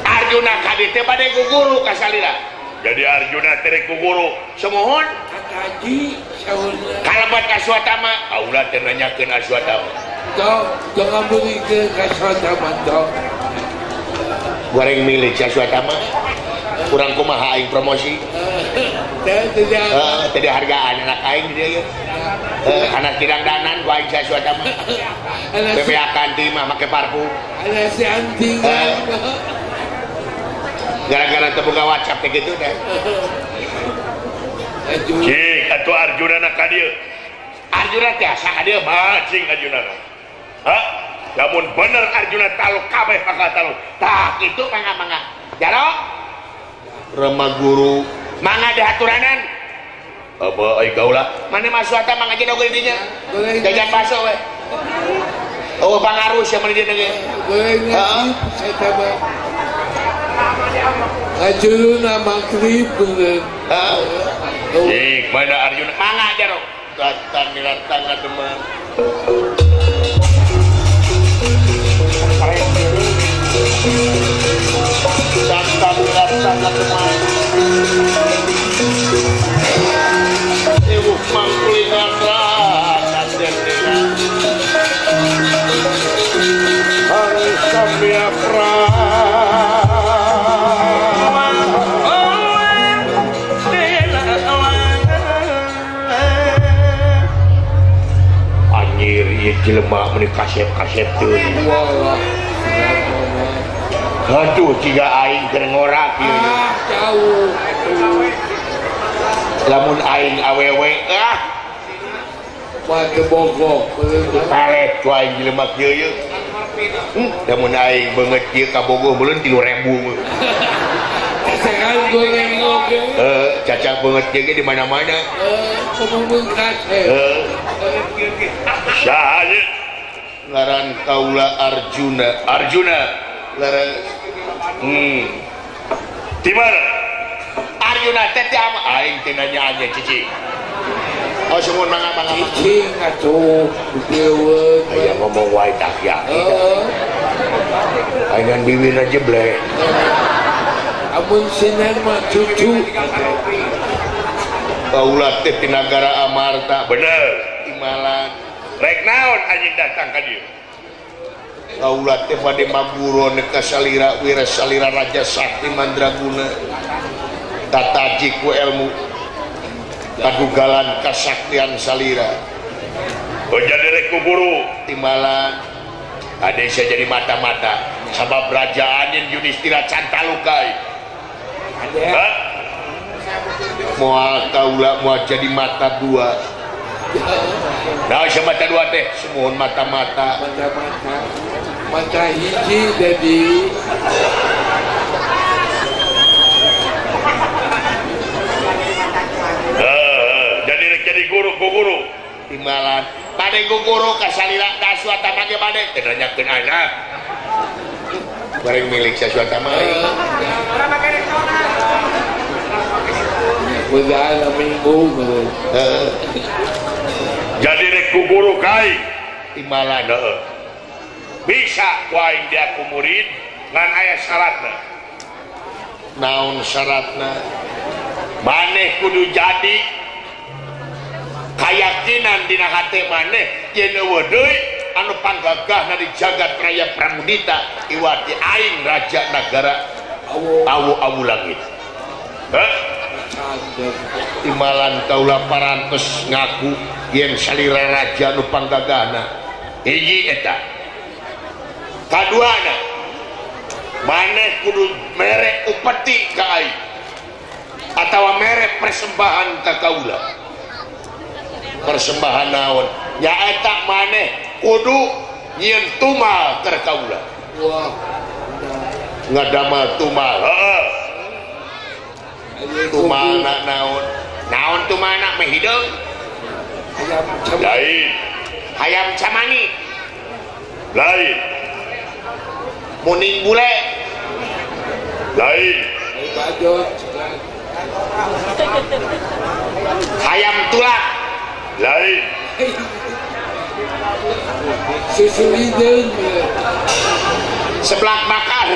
Arjuna kadi teh bade guguru ka salira jadi Arjuna teh guguru semohon Kaji saurna. kalabat Aswatama aula teh nanyakeun Aswatama Dok, jangan beri ke kasataman dok. goreng milik Aswatama kurang kumaha aing promosi Tidak. tadi hargaan anak aing di dieu anak tidang danan ku aing Aswatama bebe akanti mah make parfum Ada si anting. gara-gara teu boga WhatsApp teh kitu teh cing atuh Arjuna na ka dieu Arjuna teh asa ka dieu cing Arjuna ha lamun bener Arjuna taluk kabeh bakal taluk tah kitu mangga jarok rema guru mangga dihaturanan apa ai gaula mane maswata mangga jeung oge dinya jajan baso we oh pangaruh sia mane dieu ge Goreng nasi saya tambah. Ajuruna magrib bener. cing mana Arjuna mangga jarok katan niratang teman santan niratang teman ibu mangkulingan ranas jendela hari samia anjir ieu jelema meuni kasep-kasep teuing Wallah. aduh jika aing keur ngorak ieu Jauh. lamun aing awewe Mata bogok. palet ku aing jelema kieu lamun aing beungeut kieu ka Bogor meuleun 3.000 Sekarang goreng oke. cacah beungeut kieu di mana-mana Kamu mengkat. saha ieu ngaran kaula Arjuna ngaran di mana Arjuna teh teh aing teh nanya aja cici oh semua mangga Cicing atuh. Dewe. aya ngomong wae tak ya aing biwin aja bleh Amun sinan mah cucu. kaula teh di Nagara Amarta bener Imalan rek naon anjing datang ka dieu kaula teh bade maburon ka salira wira salira Raja Sakti Mandraguna tataji ku ilmu kadugalan kasaktian salira oh jadi rek ku guru Timbalan ade saya jadi mata-mata sabab rajaan yang Yudhistira can talukai Ada. moal kaula moal jadi mata dua. Nah, siapa mata dua teh? Semuanya mata-mata. Mata hiji jadi jadi guru timbalan pada guru kasalila kasuata mage pada nanyakeun anak bareng milik sasuata mari udah minggu jadi rek guru kai timbalan bisa wae dia ku murid ngan aya syaratna naon syaratna maneh kudu jadi keyakinan dina hati maneh yen eueuh deui anu panggagahna di jagat raya Pramudita iwati aing raja nagara awu langit. Timalan kaula parantos ngaku yen salira raja nu panggagahna hiji eta. Kaduana maneh kudu mere upeti ka aing atawa mere persembahan ka kaula. Persembahan naon nyaeta maneh kudu nyieun tumal keur kaula. wah Ngadamel tumal. Heeh. Tumalna naon tumalna meh hideung lain hayam camani lain muning bule lain bajot hayam tulang lain susu hidung seblak bakar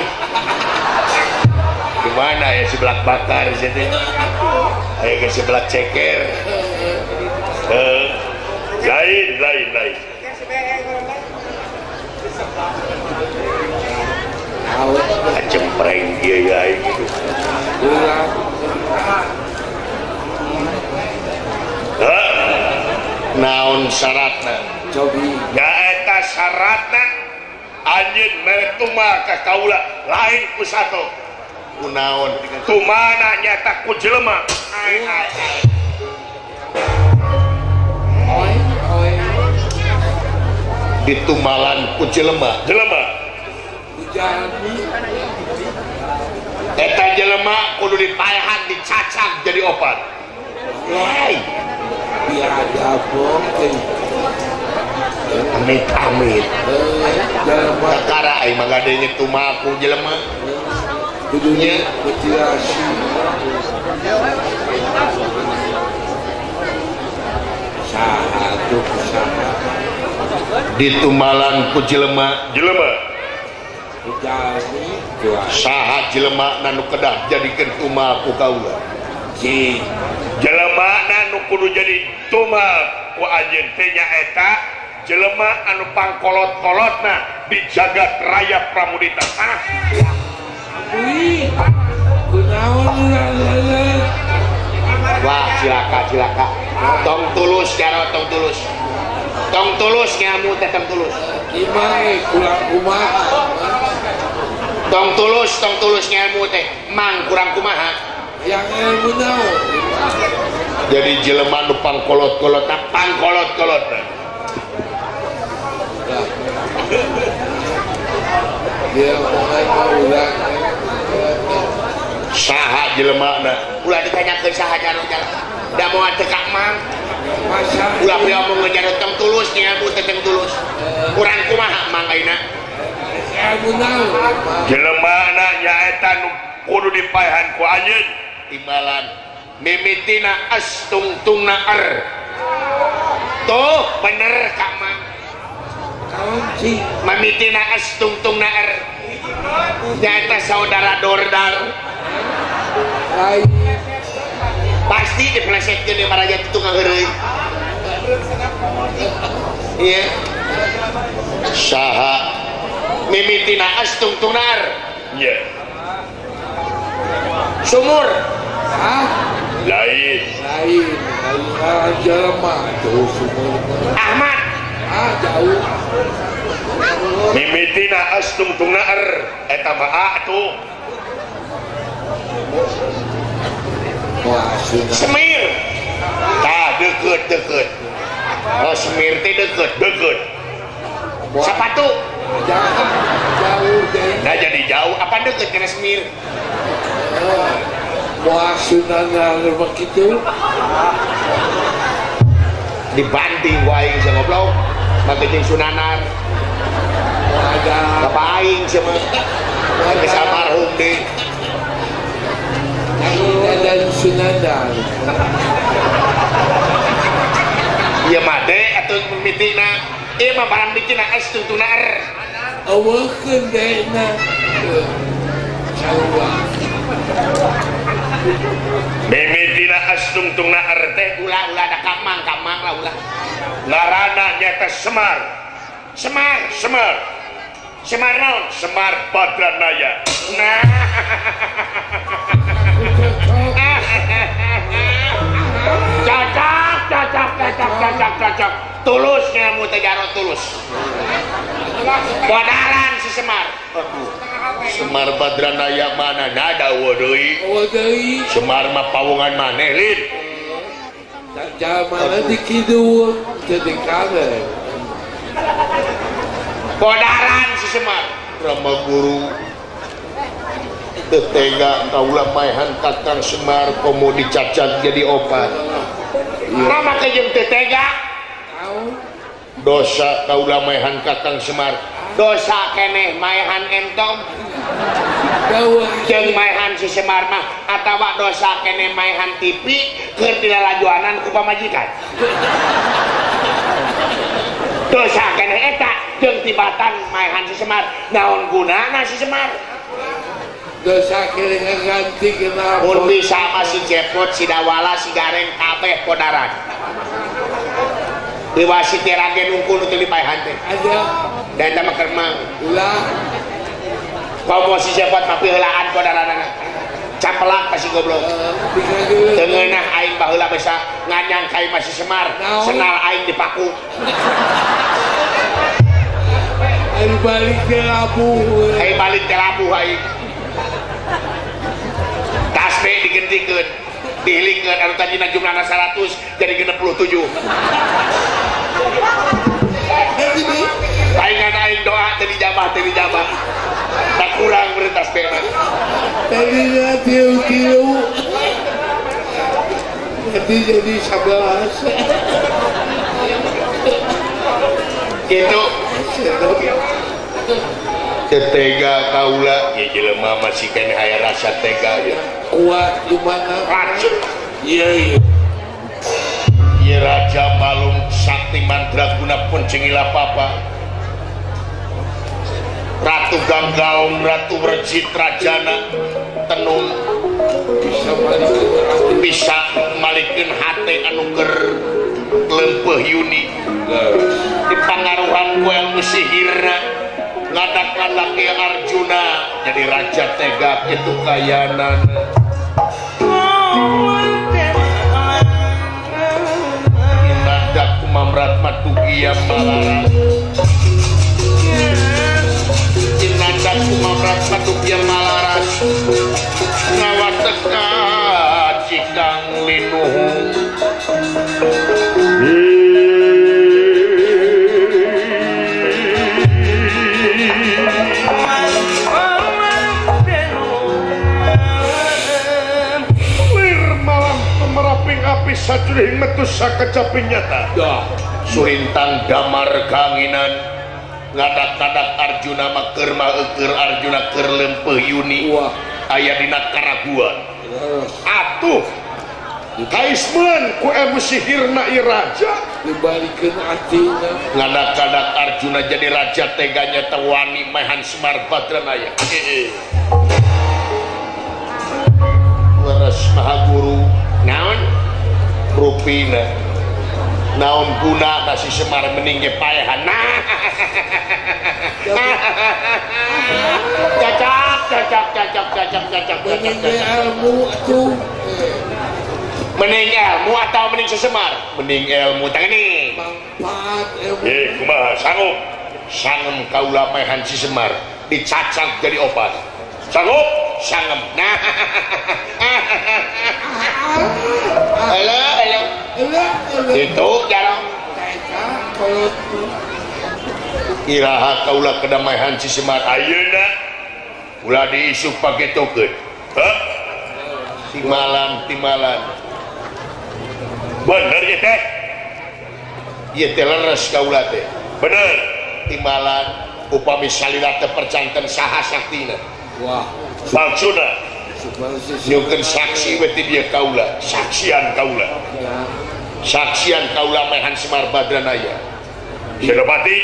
gimana ya seblak bakar jadi ayo ke seblak ceker lain cempreng dia ya gitu naon syaratna cobi nyaeta syaratna anjeun mere tumal ka kaula lain ku sato kunaon tumana nyata ku jelema ditumalan ku jelema eta jelema kudu dipaehan dicacak jadi opat biar ada bom amit perkara aing magadenya tumal ku jelema dudunya mutilasi satu ditumalan ku jelema jadi saha jelema nanu kedah jadikeun tumal ku kaula si jelema nanu kudu jadi tumal ku anjeun teh nyaeta jelema anu pangkolot-kolotna di jagat raya Pramudita. wih kunaon Wah cilaka tong tulus cara tong tulus ngamu teh tong tulus imai kurang kumaha tong tulus ngamu teh mang kurang kumaha yang ilmu naon jadi jelema nu pangkolot-kolot dia mulai ulang saha jelema na ulah ditanyakeun saha jalan da moal teu ka mang masa ulah beliau mau ngejar tong tulus ngamu teh tong tulus kurang kumaha mang ayeuna ilmu naon jelema na nyaeta nu kudu dipaehan ku anjeun timbalan mimitina astungtungna ar tuh bener ka mang kawan sih mimitina astungtungna ar nyaeta saudara dordal lain pasti diplesetkeun di maraja itu ngaheureuy iya saha mimitina astungtungna ar iya sumur lain jelema tuh sumur Ahmad jauh mimitina astungtungna ar eta mah atuh Semir deket oh Semir teh deket sepatu jauh deh. nah jadi jauh apa deket kena Semir Sunan begitu dibanting waing sa ngoblok magiging sunanan ada kapaing sama kesamarhum deh dan Sunan iya made atau mitina iya mah barang bikin es tutunar awakeun deh na Jawa mimitina es tungtungna teh ulah ada kamang lah ulah ngarana nyata Semar naon Semar Badranaya nah cocok tulusnya mu teh jarot tulus bodaran si Semar Semar Badranaya mana nada deui Semar mah pawungan maneh lin zaman di kidul jadi kanan bodaran si Semar Rama Guru tetega kaulah maehan Kakang Semar komo dicacat jadi opat Rama kejem tetega dosa kaulah maehan Kakang Semar dosa keneh maehan entong jeung maehan si Semar mah atawa dosa keneh maehan TV keur dilalajuanan ku pamajikan dosa keneh eta jeung tibatan maehan si Semar naon gunana si Semar dosa kira ganti kenapa mun bisa masih cepot si Dawala si Gareng kabeh podaran diwasi tiragen unggul untuk dipaehan teh ada dan nama kermang ulah komo si cepot mah piheulaan podaranana capelak pasti goblok tengenah aing baheula bisa nganyang ka imah si Semar senal aing dipaku aing balik ke labuh aing tasbih digentikeun dihilingkeun anu tadina jumlahna 100 jadi 67 aing doa teu dijabah tak kurang beureut tasbih mah tadinya tiu jadi 11 gitu tetega kaula ya jelema masih kena aya rasa tega ya kuat di mana racun iya Raja Malung Sakti Mandraguna pun cengila papa Ratu Ganggaung Ratu Rejit Rajana tenung bisa malikeun hate anu keur lempeuh Yuni di pangaruhan ku ilmu sihirna ngadak-ngadak ke Arjuna jadi raja tega itu kayanan inadak kumamrat matugia malaras inadak kumamrat matugia malaras ngawat teka cikang linuh sajurih metus sakecaping nyata surintang damar kanginan ngadak-ngadak Arjuna maker maeukeur Arjuna keur lempeuh Yuni aya dina karaguan atuh kaismeun ku ilmu sihirna ieu raja dibalikeun atina ngadak-ngadak Arjuna jadi raja teganya tewani maehan Semar Badranaya leres Maha Guru naon rupina naon guna nasi Semar mending ge paehan nah cocok ilmu tuh mending ilmu atau mending sesemar mending ilmu tangan nih manfaat ilmu kumaha sanggup kaula paehan si Semar dicacak jadi obat sanggup sangem. Nah. Halo. Itu jarang. Iraha kaulah kedamaian si Semar ayeuna ulah diisuk pake tokeun. Hah? Timalan. Bener ya teh? Ieu teh leres kaulah teh. Bener. Timalan upami salila teh percanten saha saktina. Wah, maksudna nyukeun saksi we ti dieu kaulah, saksian kaulah. Saksian kaulah mehan Semar Badranaya. Senopati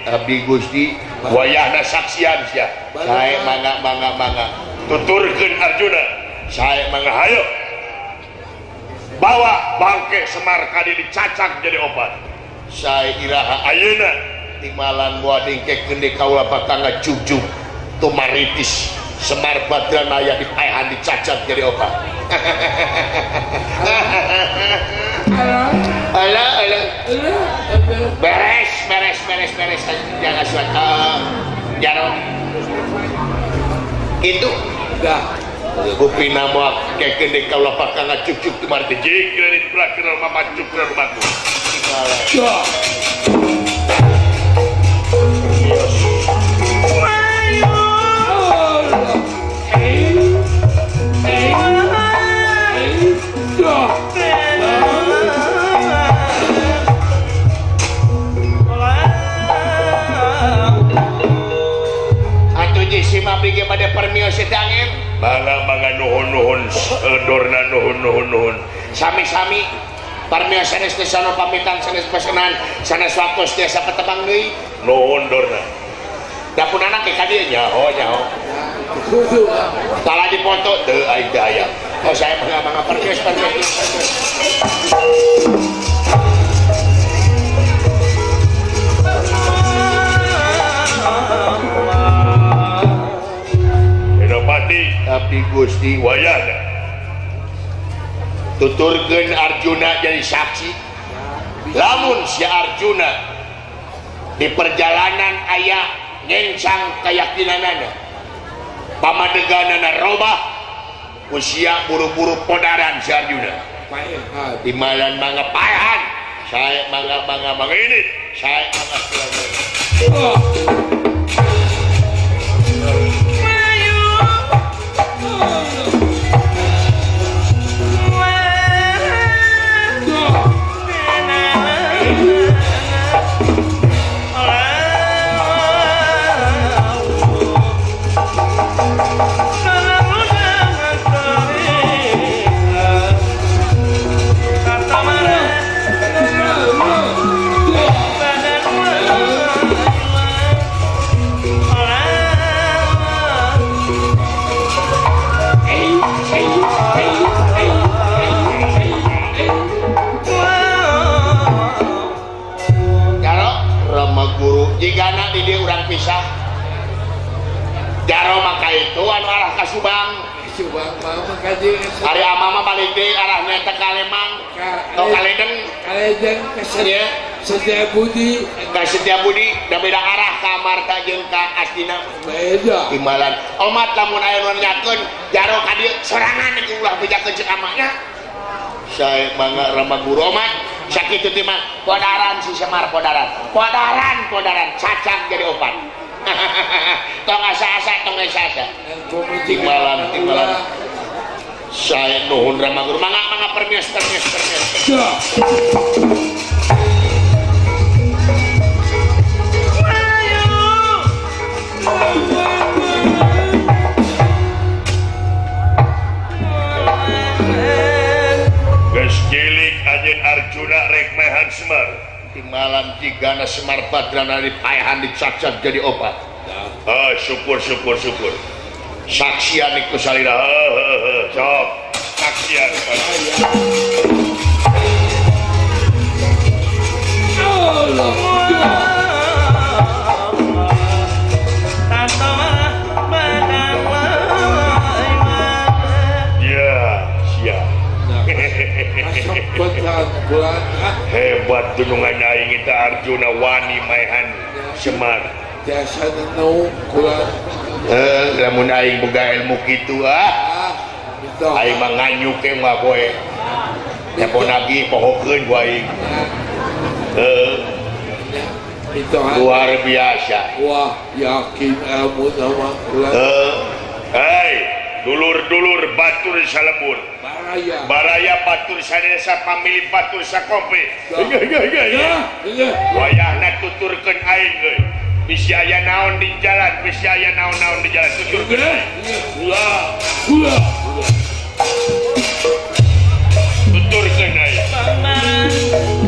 abdi Gusti wayahna saksian sia. Sae mangga tuturkeun Arjuna. Sae mangga hayo. Bawa bangke Semar kadi dicacak jadi obat. Sae iraha ayeuna timalan moal dingkekeun di kaula bakal ngajug-jug tumaritis Semar Badranaya dipaehan dicacak jadi obat. Ala beres jangan suatu jaro itu dah. Bupina moal kekeun di kaula bakal ngajug-jug tumaritis jik kredit kenal mamacuk ke rumahku. Abdi pada permios sedangin mangga nuhun dorna nuhun sami-sami permios sanes desana pamitan sanes pesenan sanes waktu tiasa petebang deui nuhun dorna dapunana ke ka dieu nyaho salah dipoto teu aing teh aya oh saya mangga permios abdi Gusti wayahna tuturkeun Arjuna jadi saksi lamun si Arjuna di perjalanan aya ngencang keyakinanana pamadeganana robah usia buru-buru podaran si Arjuna timalan mangga paehan sae mangga ini sae mangga jigana di dia urang pisah jaro maka itu anu arah ka Subang mah kaji ari amama balik deui arahna teh ka Lemang atau Kaleden ke Setiabudi da beda arah ka Marta jeung ka Astina beda timalan omat lamun aya nu nyakeun jaro ka dieu sorangan ieu ulah bejakeun ceuk amanya sae mangga rama guru omat sakitu teh mah podaran si Semar podaran cacak jadi opat tong asa-asa timalan sae nuhun rama guru mangga permios cilik anjeun Arjuna rek mehan Semar timalan jigana Semar Badranaya dipaehan dicacak jadi obat syukur saksian iku salira sok saksian hebat tunungan aing kita Arjuna wani maehan Semar biasa nau kulan lamun aing boga ilmu kitu Itu. aing mah nganyuk ke mah boy telepon lagi pohokeun ku aing Itu. luar biasa. Wah, yakin ilmu sama ulah. Hei dulur-dulur batur salebur Baraya. baraya batur sadesa pamili batur sakompe Iya. wayahna tuturkeun aing euy bisi aya naon di jalan bisi aya naon-naon di jalan tuturkeun aing Gula. tuturkeun aing Paman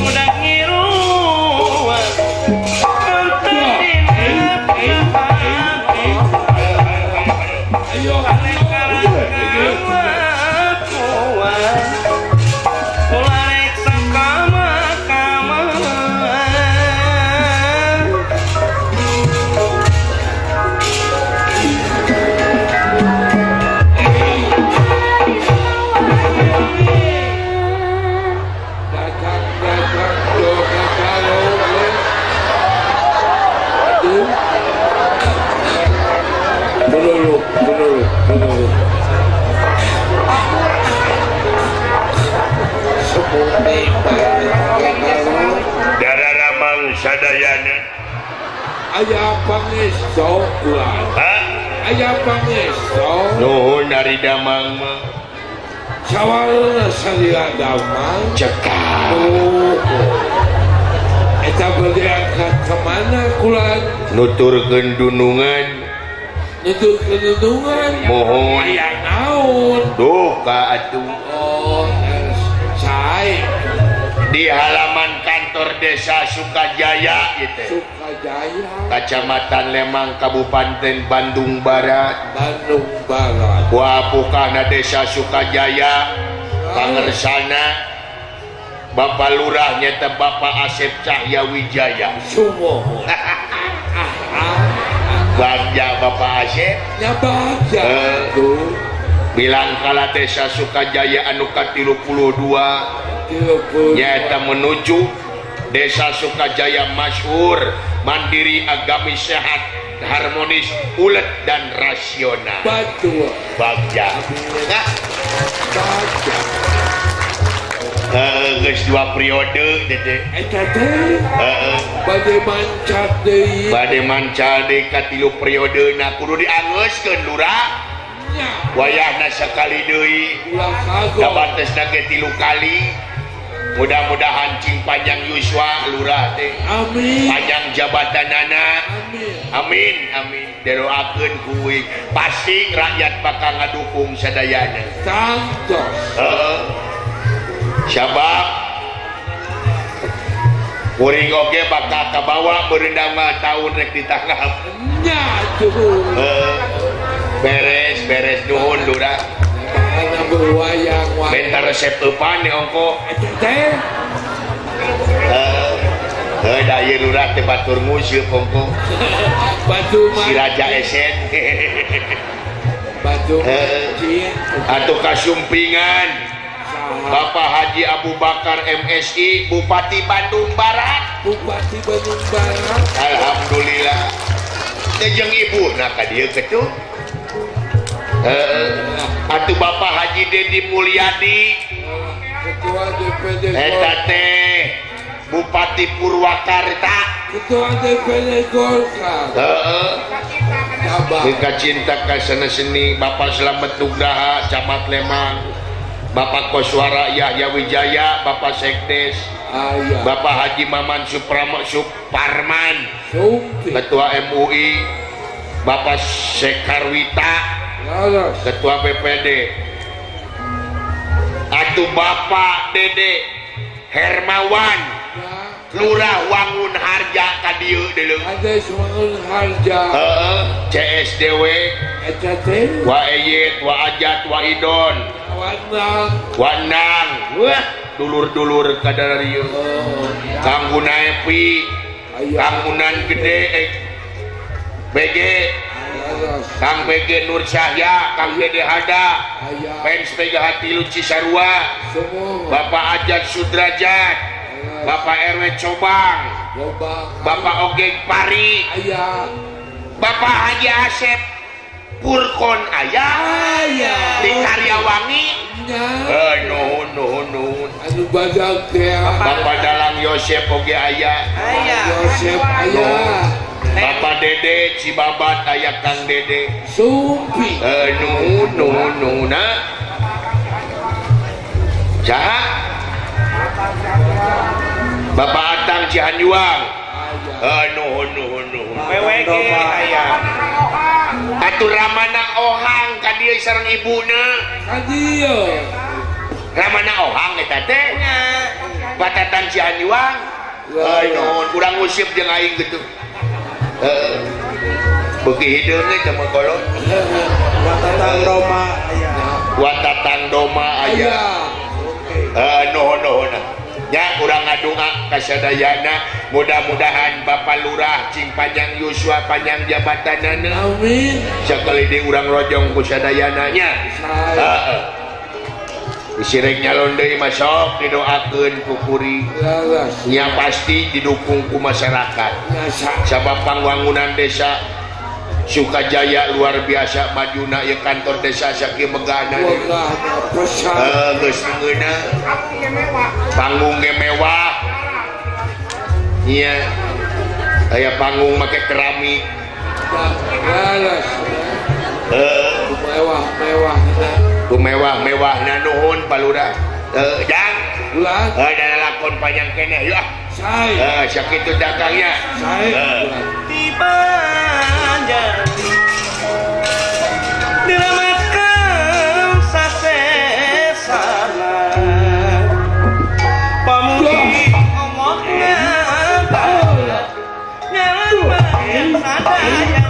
udah ngiruan Ayo. Dulu. darah ramang sadayana Ayah pangesto ulah. hah Ayah pangesto. nuhun dari damang mah Sawalna salira damang. cekal Eta bade angkat kemana kulan? nuturkeun dunungan Itu kedudungan. mohon Ayah naon. duka atuh Oh, saya di halaman kantor desa Sukajaya gitu Sukajaya, Kecamatan Lemang Kabupaten Bandung Barat Bandung Barat. Wapukahna desa Sukajaya pangersana Bapak Lurah nyata Bapak Asep Cahya Wijaya Sumohon. bagja Bapak Asep Nyabaja tuh. bilang kala desa Sukajaya anu ka-32 nyata menuju desa Sukajaya masyhur mandiri agamis sehat harmonis ulet dan rasional Batu. bagja Baja. geus 2 periode dede Eta teh bade mancat deui. bade mancal deui ka 3 periode na kudu diangeuskeun lurah Nya. wayahna sekali deui Ulah kagok. dabatesna ge 3 kali mudah-mudahan cing panjang yuswa lurah teh Amin. panjang jabatanana Amin. amin didoakeun kuwi pasti rakyat bakal ngadukung sadayana Santos. sabab kuring oge bakal kabawa berenang mah tahun rek ditangkap Nya tuh. beres nuhun lurah Karena berwayang bentar resep eupan nih ongko Eta teh da ieu lurah teh batur nguseup ongko batu si Raja Esen batu mancing. atuh kasumpingan Bapak Haji Abu Bakar MSI Bupati Bandung Barat Bupati Bandung Barat. alhamdulillah teh jeung ibu nah ka dieu kitu atuh Bapak Haji Dedi Mulyadi Ketua DPD eta teh Bupati Purwakarta Ketua DPD Golkar. Sabah. Kita cinta kasana seni Bapak Slamet Nugraha Camat Lemang Bapak Koswara Yahya Wijaya Bapak Sekdes Ayah. Bapak Haji Maman Suparman Sumpi. Ketua MUI Bapak Sekarwita Laras. Ketua BPD atuh Bapak Dede Hermawan Lurah Wangun Harja ka dieu deuleu Ada semangun harja. CSDW Eta teh Wa Eyit Wa Ajat Wa Idon Wanang. Wanang wah dulur-dulur kadarieu Kang Gunaepi Kang Munan Gede BG Laras. Kang BG Nur Syahya Kang Dede Hada Ayah. Fans Pega Hati Luci Sarua Semua. Bapak Ajat Sudrajat Bapak RW Cobang Lobang. Bapak Ogeng Pari Ayah. Bapak Haji Asep Purkon aya di Karyawangi nuhun anu badak teh Bapak Dalang Yosef oge aya Yosef aya Bapak Dede Cibabat aya Kang Dede Sumpi nuhun Jaha Bapak Atang Cihanjuang nuhun WWG aya Atur Ramana Ohang ka dieu sareng ibuna kadieu Ramana Ohang eta teh Batatan Cihanjuang nuhun urang ngusip jeung aing gitu beuki hideung teh mah kolot Watatang Doma aya nuhun nya urang ngadonga ka sadayana mudah-mudahan Bapak Lurah cing panjang yuswa panjang jabatanana amin sakali di urang rojong ku sadayana nya Isirek nyalon deui mah sok didoakeun ku kuring nya pasti didukung ku masyarakat sabab pangwangunan desa Sukajaya luar biasa majuna ya kantor desa sakieu megahna geus ngeuna panggung ge mewah iya aya panggung make keramik mewah-mewahna nuhun Pak Lurah jang dan lakon panjang keneh yuk sakitu dagangnya tiba diramakan sasesana pamugi omongna nyalan bagian sadayana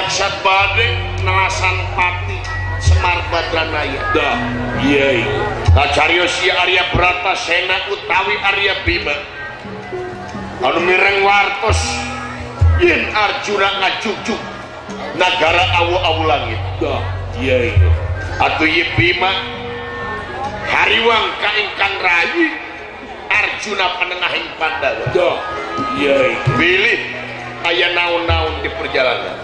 maksud bade nelasan pati Semar Badranaya dah iya carios si Arya Bratasena utawi Arya Bima anu mireng wartos yen Arjuna ngajujuk nagara awu-awu langit dah iya atuh ieu Bima hariwang ka ingkang rayi Arjuna panengahing Pandawa dah iya pilih aya naon-naon di perjalanan